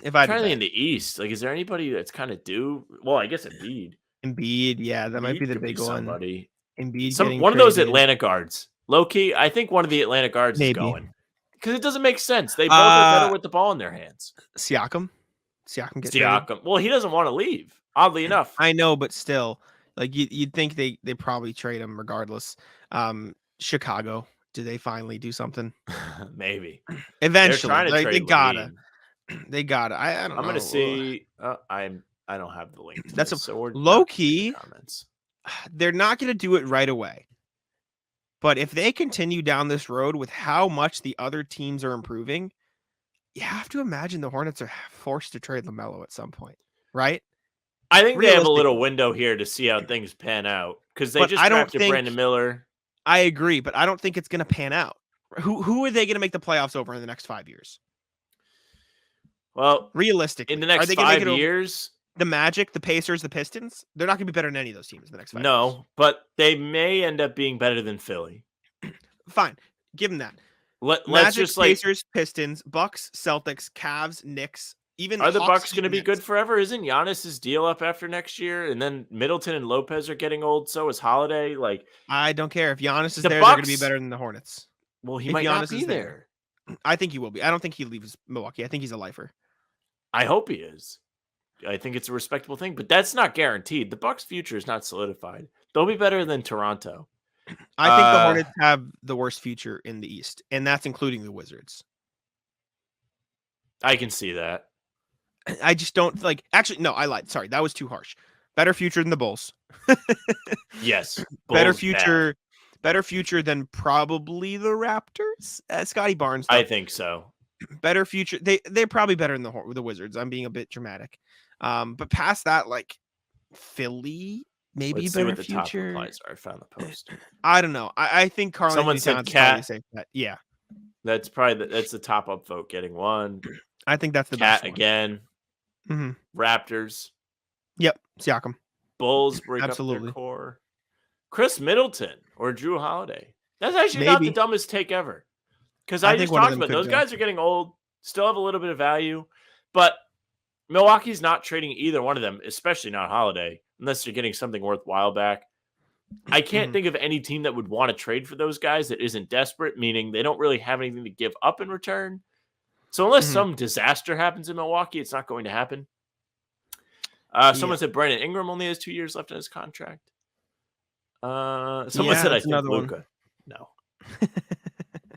If I trying to think in the East, is there anybody that's kind of due? Well, I guess Embiid, yeah, that might be the big one. Somebody. Embiid, one of those Atlanta guards. Low key, I think one of the Atlanta guards Maybe. is going because it doesn't make sense. They both are better with the ball in their hands. Siakam gets traded. Well, he doesn't want to leave. Oddly enough, I know, but still, you'd think they probably trade him regardless. Chicago, do they finally do something? Maybe eventually. They gotta. I don't know. I'm gonna see. I don't have the link. That's low key. Comments. They're not gonna do it right away. But if they continue down this road with how much the other teams are improving, you have to imagine the Hornets are forced to trade LaMelo at some point, right? I think they have a little window here to see how things pan out because they just drafted Brandon Miller. I agree, but I don't think it's going to pan out. Who are they going to make the playoffs over in the next 5 years? Well, realistically, in the next 5 years, the Magic, the Pacers, the Pistons, they're not going to be better than any of those teams in the next 5 years. No, but they may end up being better than Philly. Fine, give them that. Let's Magic, just Pacers, Pistons, Bucks, Celtics, Cavs, Knicks. Even are the Hawks, Bucks going to be good forever? Isn't Giannis's deal up after next year? And then Middleton and Lopez are getting old. So is Holiday. I don't care if Giannis is there. They're going to be better than the Hornets. Well, he might not be there. I think he will be. I don't think he leaves Milwaukee. I think he's a lifer. I hope he is. I think it's a respectable thing, but that's not guaranteed. The Bucks' future is not solidified. They'll be better than Toronto. I think the Hornets have the worst future in the East, and that's including the Wizards. I can see that. I just don't actually, no, I lied. Sorry. That was too harsh. Better future than the Bulls. Yes. Better future than probably the Raptors. Scotty Barnes. I think so. Better future. They're probably better than the Wizards. I'm being a bit dramatic. But past that, Philly, maybe Let's better see what the future. Top replies are. I found the post. I don't know. I think Karl Someone Anthony said Cat. Towns. Yeah. That's probably that's the top up vote getting one. I think that's the Cat best one. again. Mm-hmm. Raptors. Yep, Siakam. Bulls break Absolutely. up their core. Chris Middleton or Drew Holiday. That's actually not the Maybe. dumbest take ever. Because I I think just one of talked them about could those go. guys are getting old, still have a little bit of value, but Milwaukee's not trading either one of them, especially not Holiday, unless you're getting something worthwhile back. I can't think of any team that would want to trade for those guys that isn't desperate, meaning they don't really have anything to give up in return. So unless some disaster happens in Milwaukee, it's not going to happen. Someone said Brandon Ingram only has 2 years left on his contract. Someone said I think another one. Luka. No.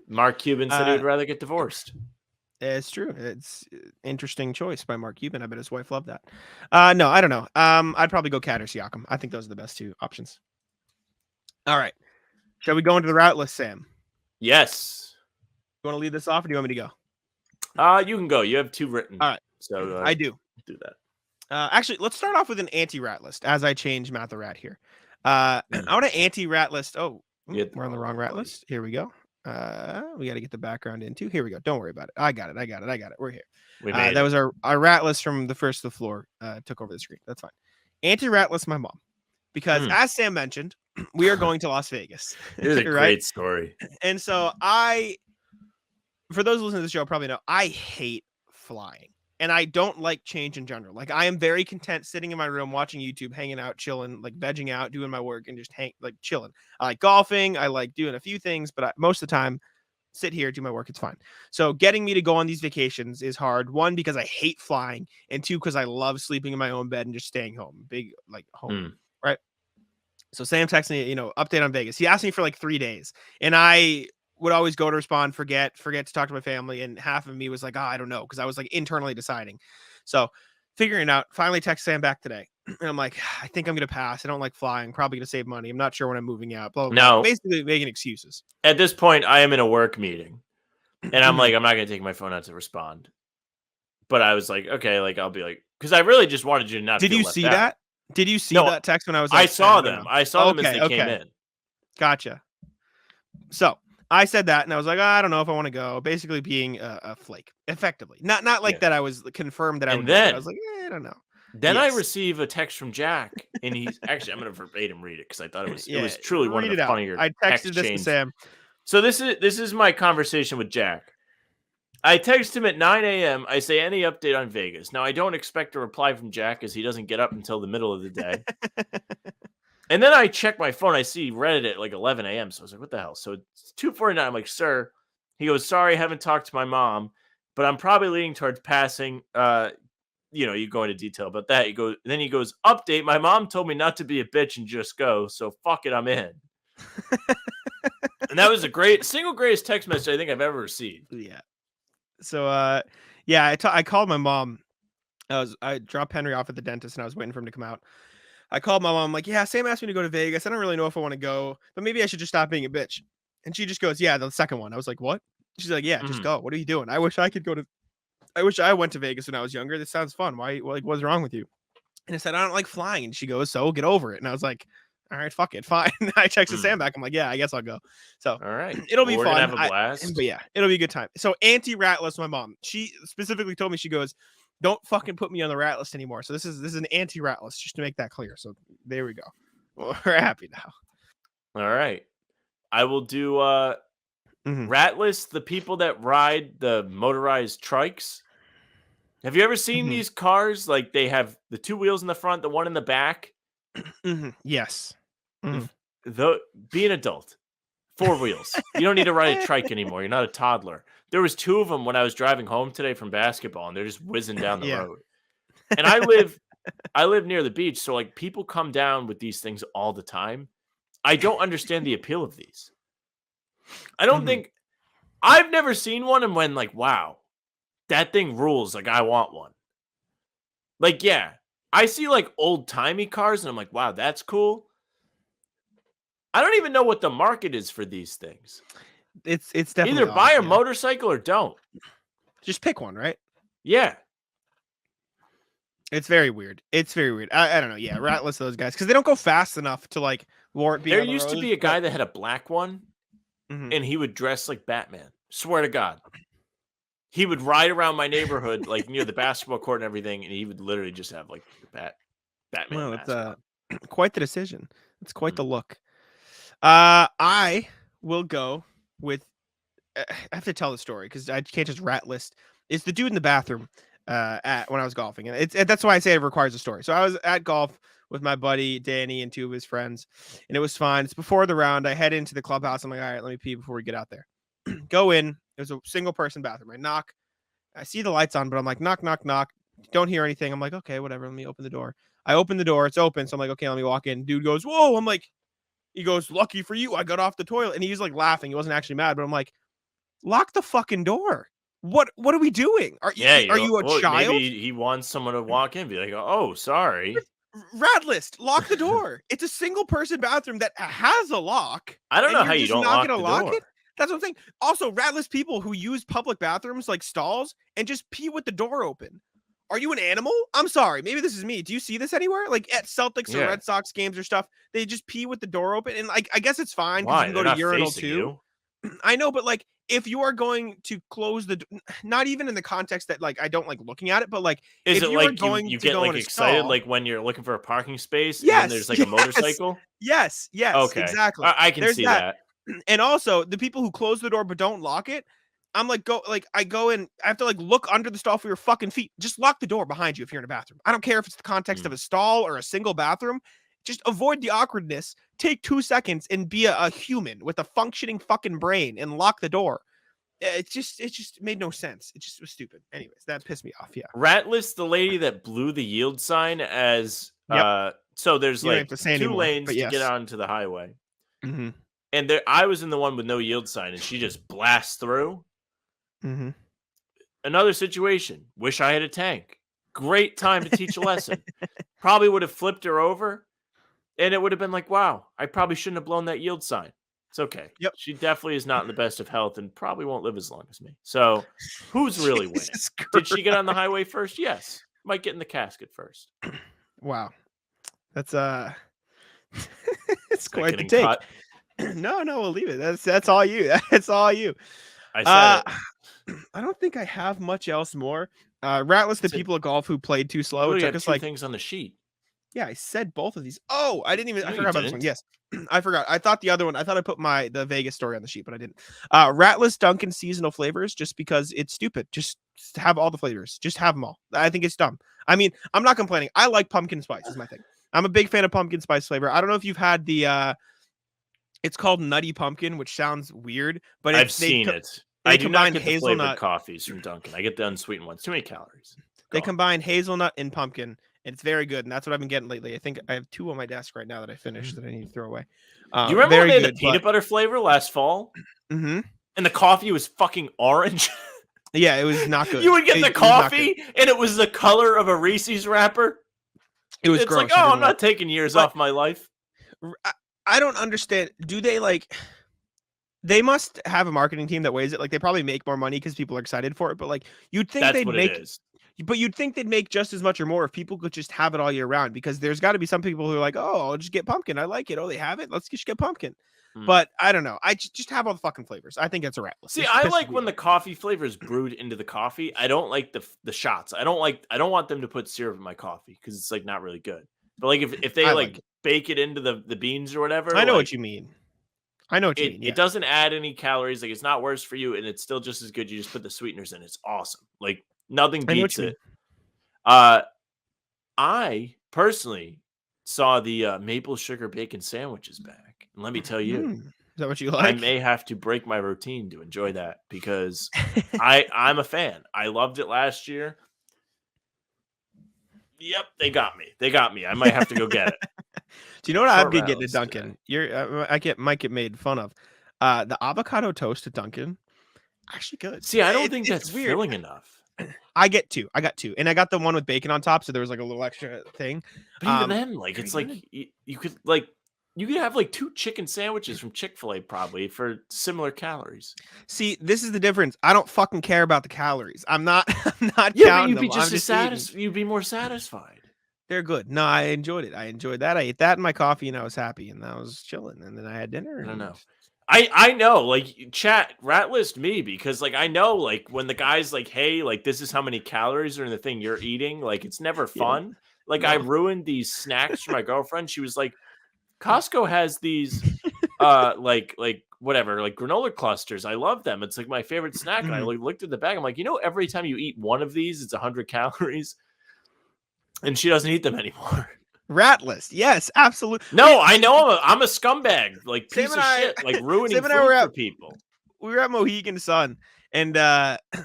Mark Cuban said he would rather get divorced. It's true. It's interesting choice by Mark Cuban. I bet his wife loved that. No, I don't know. I'd probably go Cat or Siakam. I think those are the best two options. All right. Shall we go into the route list, Sam? Yes. You want to lead this off, or do you want me to go? You can go. You have 2 written. All right. So I do. Do that. Actually, let's start off with an anti-rat list as I change Matt the Rat here. I want an anti-rat list. Oh, we're on the wrong rat list. Here we go. We got to get the background in too. Here we go. Don't worry about it. I got it. We're here. That was our rat list from the first to the floor. Took over the screen. That's fine. Anti-rat list, my mom. Because as Sam mentioned, we are going to Las Vegas. It is a great story. And so for those listening to the show, probably know I hate flying. And I don't like change in general. Like, I am very content sitting in my room, watching YouTube, hanging out, chilling, like vegging out, doing my work, and just chilling. I like golfing. I like doing a few things, but most of the time, sit here, do my work. It's fine. So getting me to go on these vacations is hard. 1, because I hate flying, and 2, because I love sleeping in my own bed and just staying home. Big, like, home, right? So Sam texted me, update on Vegas. He asked me for like 3 days, and I would always go to respond, forget to talk to my family. And half of me was like, I don't know. Cause I was like internally deciding. So figuring it out, finally text Sam back today. And I'm like, I think I'm going to pass. I don't like flying. Probably going to save money. I'm not sure when I'm moving out. Blah, blah, blah. No. Basically making excuses. At this point, I am in a work meeting and I'm like, I'm not going to take my phone out to respond. But I was like, okay, like, I'll be like, cause I really just wanted you to not. Did you see that? Did you see that text when I was like, I saw them. I saw them as they came in. Gotcha. So I said that, and I was like, I don't know if I want to go. Basically, being a flake, effectively. Not like that. I was confirmed that I would. Then I was like, I don't know. Then I receive a text from Jack, and he's actually, I'm going to verbatim read it because I thought it was truly one of the funnier. I texted this to Sam. So this is my conversation with Jack. I text him at 9 a.m. I say, any update on Vegas? Now I don't expect a reply from Jack as he doesn't get up until the middle of the day. And then I check my phone. I see Reddit at like 11 a.m. So I was like, what the hell? So it's 2:49. I'm like, sir. He goes, sorry, I haven't talked to my mom, but I'm probably leaning towards passing. You go into detail about that. He goes, update. My mom told me not to be a bitch and just go. So fuck it, I'm in. And that was the single greatest text message I think I've ever received. Yeah. So, I called my mom. I dropped Henry off at the dentist and I was waiting for him to come out. I called my mom. I'm like, yeah, Sam asked me to go to Vegas. I don't really know if I want to go, but maybe I should just stop being a bitch. And she just goes, yeah, the second one. I was like, what? She's like, yeah, just go. What are you doing? I wish I went to Vegas when I was younger. This sounds fun. Why? Like, what's wrong with you? And I said, I don't like flying. And she goes, so get over it. And I was like, all right, fuck it. Fine. I texted Sam back. I'm like, yeah, I guess I'll go. So all right, it'll be fun. We're gonna have a blast. But yeah, it'll be a good time. So anti-rat list, my mom, she specifically told me, she goes, don't fucking put me on the rat list anymore. So this is an anti-rat list, just to make that clear. So there we go. Well, we're happy now. All right. I will do rat list, the people that ride the motorized trikes. Have you ever seen these cars? Like, they have the 2 wheels in the front, the one in the back. Yes. Be an adult. 4 wheels. You don't need to ride a trike anymore. You're not a toddler. There was 2 of them when I was driving home today from basketball, and they're just whizzing down the road. And I live near the beach, so like people come down with these things all the time. I don't understand the appeal of these. I don't think I've never seen one and went like, wow, that thing rules. Like, I want one. Like, yeah, I see like old timey cars, and I'm like, wow, that's cool. I don't even know what the market is for these things. It's definitely either buy a motorcycle or don't. Just pick one, right? Yeah. It's very weird. I don't know. Yeah, rat list those guys because they don't go fast enough to like warrant being. There used to be a guy that had a black one, and he would dress like Batman. Swear to God. he would ride around my neighborhood, like near the basketball court and everything, and he would literally just have like the Batman Well, mask it's on. quite the decision. It's quite the Mm. look. I will go with. I have to tell the story because I can't just rat list. It's the dude in the bathroom when I was golfing, and that's why I say it requires a story. So I was at golf with my buddy Danny and two of his friends, and it was fine. It's before the round. I head into the clubhouse. I'm like, all right, let me pee before we get out there. Go in. There's a single person bathroom. I knock. I see the lights on, but I'm like, knock, knock, knock. Don't hear anything. I'm like, okay, whatever. Let me open the door. I open the door. It's open. So I'm like, okay, let me walk in. Dude goes, whoa. I'm like, he goes, lucky for you. I got off the toilet. And he's like laughing. He wasn't actually mad, but I'm like, lock the fucking door. What are we doing? Are you a child? Maybe he wants someone to walk in and be like, oh, sorry. Rat list, lock the door. It's a single person bathroom that has a lock. I don't know how you're you just don't not lock gonna the lock door. it. That's what I'm saying. Also, rat list people who use public bathrooms like stalls and just pee with the door open. Are you an animal? I'm sorry. Maybe this is me. Do you see this anywhere? Like at Celtics or Red Sox games or stuff, they just pee with the door open. And like, I guess it's fine because you can go to urinal too. I know, but like, if you are going to close the, not even in the context that like I don't like looking at it, but like, is if it you like are going you to get go like in a excited stall, like when you're looking for a parking space and yes, then there's like a motorcycle? Yes, Okay, exactly. I can There's see that. And also the people who close the door but don't lock it, I'm like, I go in, I have to like look under the stall for your fucking feet. Just lock the door behind you if you're in a bathroom. I don't care if it's the context of a stall or a single bathroom. Just avoid the awkwardness. Take 2 seconds and be a human with a functioning fucking brain and lock the door. It just made no sense. It just was stupid. Anyways, that pissed me off. Yeah. Ratless, the lady that blew the yield sign as so there's You don't have like to say 2 anymore, lanes but to get yes. onto the highway. Mm-hmm. And there I was in the one with no yield sign and she just blasts through. Mm-hmm. Another situation. Wish I had a tank. Great time to teach a lesson. Probably would have flipped her over. And it would have been like, wow, I probably shouldn't have blown that yield sign. It's okay. Yep. She definitely is not in the best of health and probably won't live as long as me. So who's really winning? Did she get on the highway first? Yes. Might get in the casket first. Wow. That's it's quite the take. Cut? No, we'll leave it. That's all you. That's all you. I said it. I don't think I have much else more. Ratless, the people at golf who played too slow. It took us like things on the sheet. Yeah, I said both of these. Oh, I didn't even. No, I forgot about this didn't. one. Yes, I forgot. I thought the other one. I thought I put the Vegas story on the sheet, but I didn't. Ratless Dunkin' seasonal flavors, just because it's stupid. Just have all the flavors. Just have them all. I think it's dumb. I mean, I'm not complaining. I like pumpkin spice. Is my thing. I'm a big fan of pumpkin spice flavor. I don't know if you've had the. It's called Nutty Pumpkin, which sounds weird, but I've seen it. I do not get the flavored coffees from Dunkin'. I get the unsweetened ones. Too many calories. They combine hazelnut and pumpkin. And it's very good, and that's what I've been getting lately. I think I have 2 on my desk right now that I finished that I need to throw away. Do you remember when they had the peanut butter flavor last fall? Mm-hmm. And the coffee was fucking orange? Yeah, it was not good. You would get the coffee, and it was the color of a Reese's wrapper? It's gross. Like, oh, I'm not taking years off my life. I don't understand. Do they like... They must have a marketing team that weighs it. Like, they probably make more money because people are excited for it, but like, you'd think they'd make... It is. But you'd think they'd make just as much or more if people could just have it all year round, because there's got to be some people who are like, oh, I'll just get pumpkin. I like it. Oh, they have it. Let's just get pumpkin. But I don't know. I just have all the fucking flavors. I think it's a rat. See, I like when the coffee flavor is brewed into the coffee. I don't like the shots. I don't want them to put syrup in my coffee because it's like not really good. But like if they like bake it into the beans or whatever. I know what you mean. I know what you mean. Yeah. It doesn't add any calories. Like it's not worse for you, and it's still just as good. You just put the sweeteners in. It's awesome. Like nothing beats it. I personally saw the maple sugar bacon sandwiches back, and let me tell you, is that what you like? I may have to break my routine to enjoy that because I'm a fan. I loved it last year. Yep, they got me. I might have to go get it. Do you know what I've been getting at Dunkin'? Might get made fun of. The avocado toast at Dunkin', actually good. See, I don't think that's filling enough. I got two, and I got the one with bacon on top, so there was like a little extra thing. But even then, like it's like you could have like 2 chicken sandwiches from Chick-fil-A probably for similar calories. See, this is the difference. I don't fucking care about the calories. I'm not Yeah, counting but you'd be them. you'd be more satisfied. They're good. No, I enjoyed it. I enjoyed that. I ate that in my coffee, and I was happy, and I was chilling. And then I had dinner. I don't know. I know, like, chat rat list me because, like, I know, like, when the guy's like, hey, like, this is how many calories are in the thing you're eating. Like, it's never fun. Like, I No. ruined these snacks for my girlfriend. She was like, Costco has these, like whatever, like granola clusters. I love them. It's like my favorite snack. And I looked at the bag. I'm like, every time you eat one of these, it's 100 calories. And she doesn't eat them anymore. Rat list. Yes, absolutely. No, I know I'm a scumbag, like piece of Sam and shit, like ruining Sam food and I were for people. We were at Mohegan Sun, and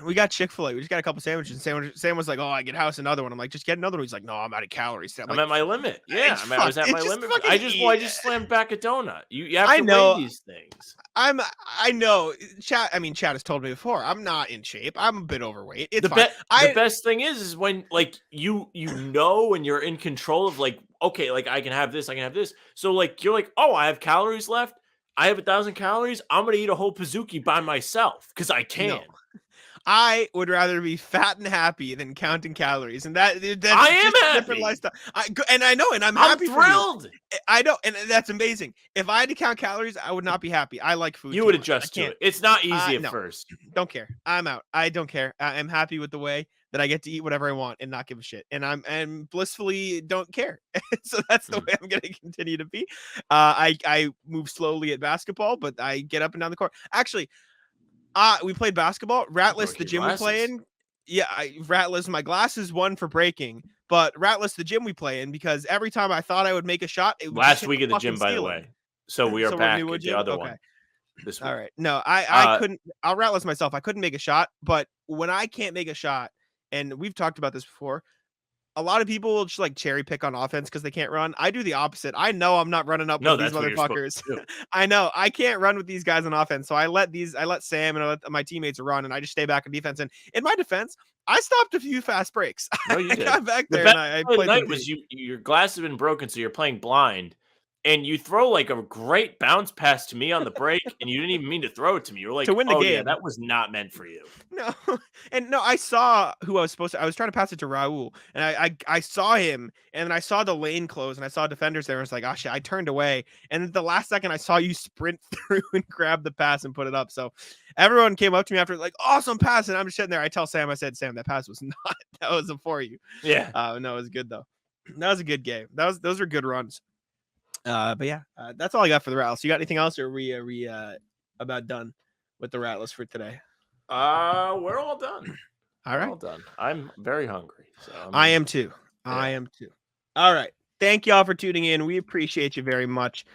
we got Chick-fil-A. We just got a couple sandwiches. Sam was like, "Oh, I get House another one." I'm like, "Just get another one." He's like, "No, I'm out of calories." I'm at my limit. Yeah, I was at my limit. I just slammed back a donut. You have to weigh these things. I know. Chat has told me before. I'm not in shape. I'm a bit overweight. It's the fine. The best thing is when like you know and you're in control of like, okay, like I can have this, I can have this. So like you're like, oh, I have calories left. I have 1,000 calories. I'm gonna eat a whole Pizookie by myself because I can. No. I would rather be fat and happy than counting calories, and that's I am just happy. A different lifestyle. I know, and I'm happy. Thrilled. I know, and that's amazing. If I had to count calories, I would not be happy. I like food. You would adjust to it. It's not easy at first. Don't care. I'm out. I don't care. I'm happy with the way that I get to eat whatever I want and not give a shit. And I'm blissfully don't care. So that's the way I'm going to continue to be. I move slowly at basketball, but I get up and down the court. Actually, we played basketball. Ratless, the gym we play in. Yeah, Ratless, my glasses won for breaking, but Ratless, the gym we play in, because every time I thought I would make a shot, it would last week at the gym, by the way. So we are so back at the other one. This week. All right. No, I couldn't. I'll Ratless myself. I couldn't make a shot, but when I can't make a shot, and we've talked about this before, a lot of people will just like cherry pick on offense because they can't run. I do the opposite. I know I'm not running up with these motherfuckers. I know I can't run with these guys on offense. So I let Sam and I let my teammates run, and I just stay back on defense. And in my defense, I stopped a few fast breaks. No, you did. I got back there and I played. Night was your glass have been broken, so you're playing blind. And you throw like a great bounce pass to me on the break, and you didn't even mean to throw it to me. You were like, to win the game. Yeah, that was not meant for you. No, I saw who I was supposed to. I was trying to pass it to Raul, and I saw him, and then I saw the lane close, and I saw defenders there. And I was like, oh shit! I turned away, and at the last second, I saw you sprint through and grab the pass and put it up. So everyone came up to me after like, awesome pass, and I'm just sitting there. I tell Sam, I said, Sam, that pass was not. That wasn't for you. Yeah. No, it was good though. That was a good game. Those were good runs. But yeah, that's all I got for the Rattles. You got anything else, or are we about done with the Rattles for today? We're all done. All right, all done. I'm very hungry. So I am too. Yeah. I am too. All right. Thank y'all for tuning in. We appreciate you very much.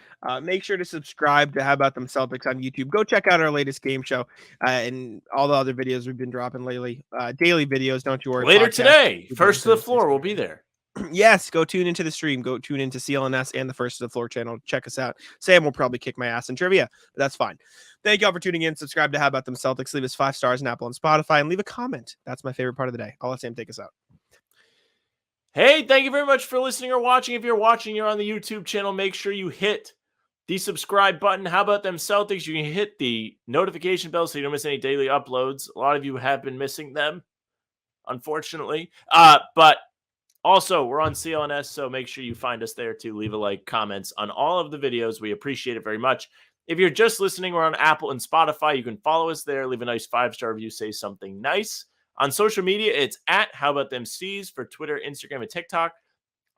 Make sure to subscribe to How About Them Celtics on YouTube. Go check out our latest game show and all the other videos we've been dropping lately. Daily videos, don't you worry. Later today, First to the Floor will be there. Yes, go tune into the stream. Go tune into CLNS and the First to the Floor channel. Check us out. Sam will probably kick my ass in trivia, but that's fine. Thank y'all for tuning in. Subscribe to How About Them Celtics. Leave us 5 stars on Apple and Spotify, and leave a comment. That's my favorite part of the day. I'll let Sam take us out. Hey, thank you very much for listening or watching. If you're watching, you're on the YouTube channel. Make sure you hit the subscribe button. How About Them Celtics? You can hit the notification bell so you don't miss any daily uploads. A lot of you have been missing them, unfortunately. But also, we're on CLNS, so make sure you find us there too. Leave a like, comments on all of the videos. We appreciate it very much. If you're just listening, we're on Apple and Spotify. You can follow us there. Leave a nice 5-star review. Say something nice. On social media, it's at How About Them C's for Twitter, Instagram, and TikTok.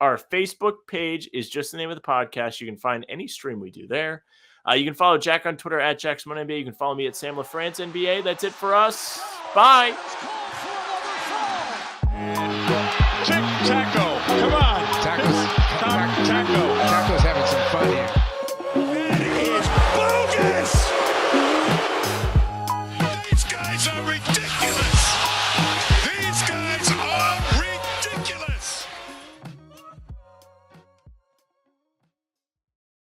Our Facebook page is just the name of the podcast. You can find any stream we do there. You can follow Jack on Twitter at JackSmonNBA. You can follow me at Sam LaFrance NBA. That's it for us. Bye.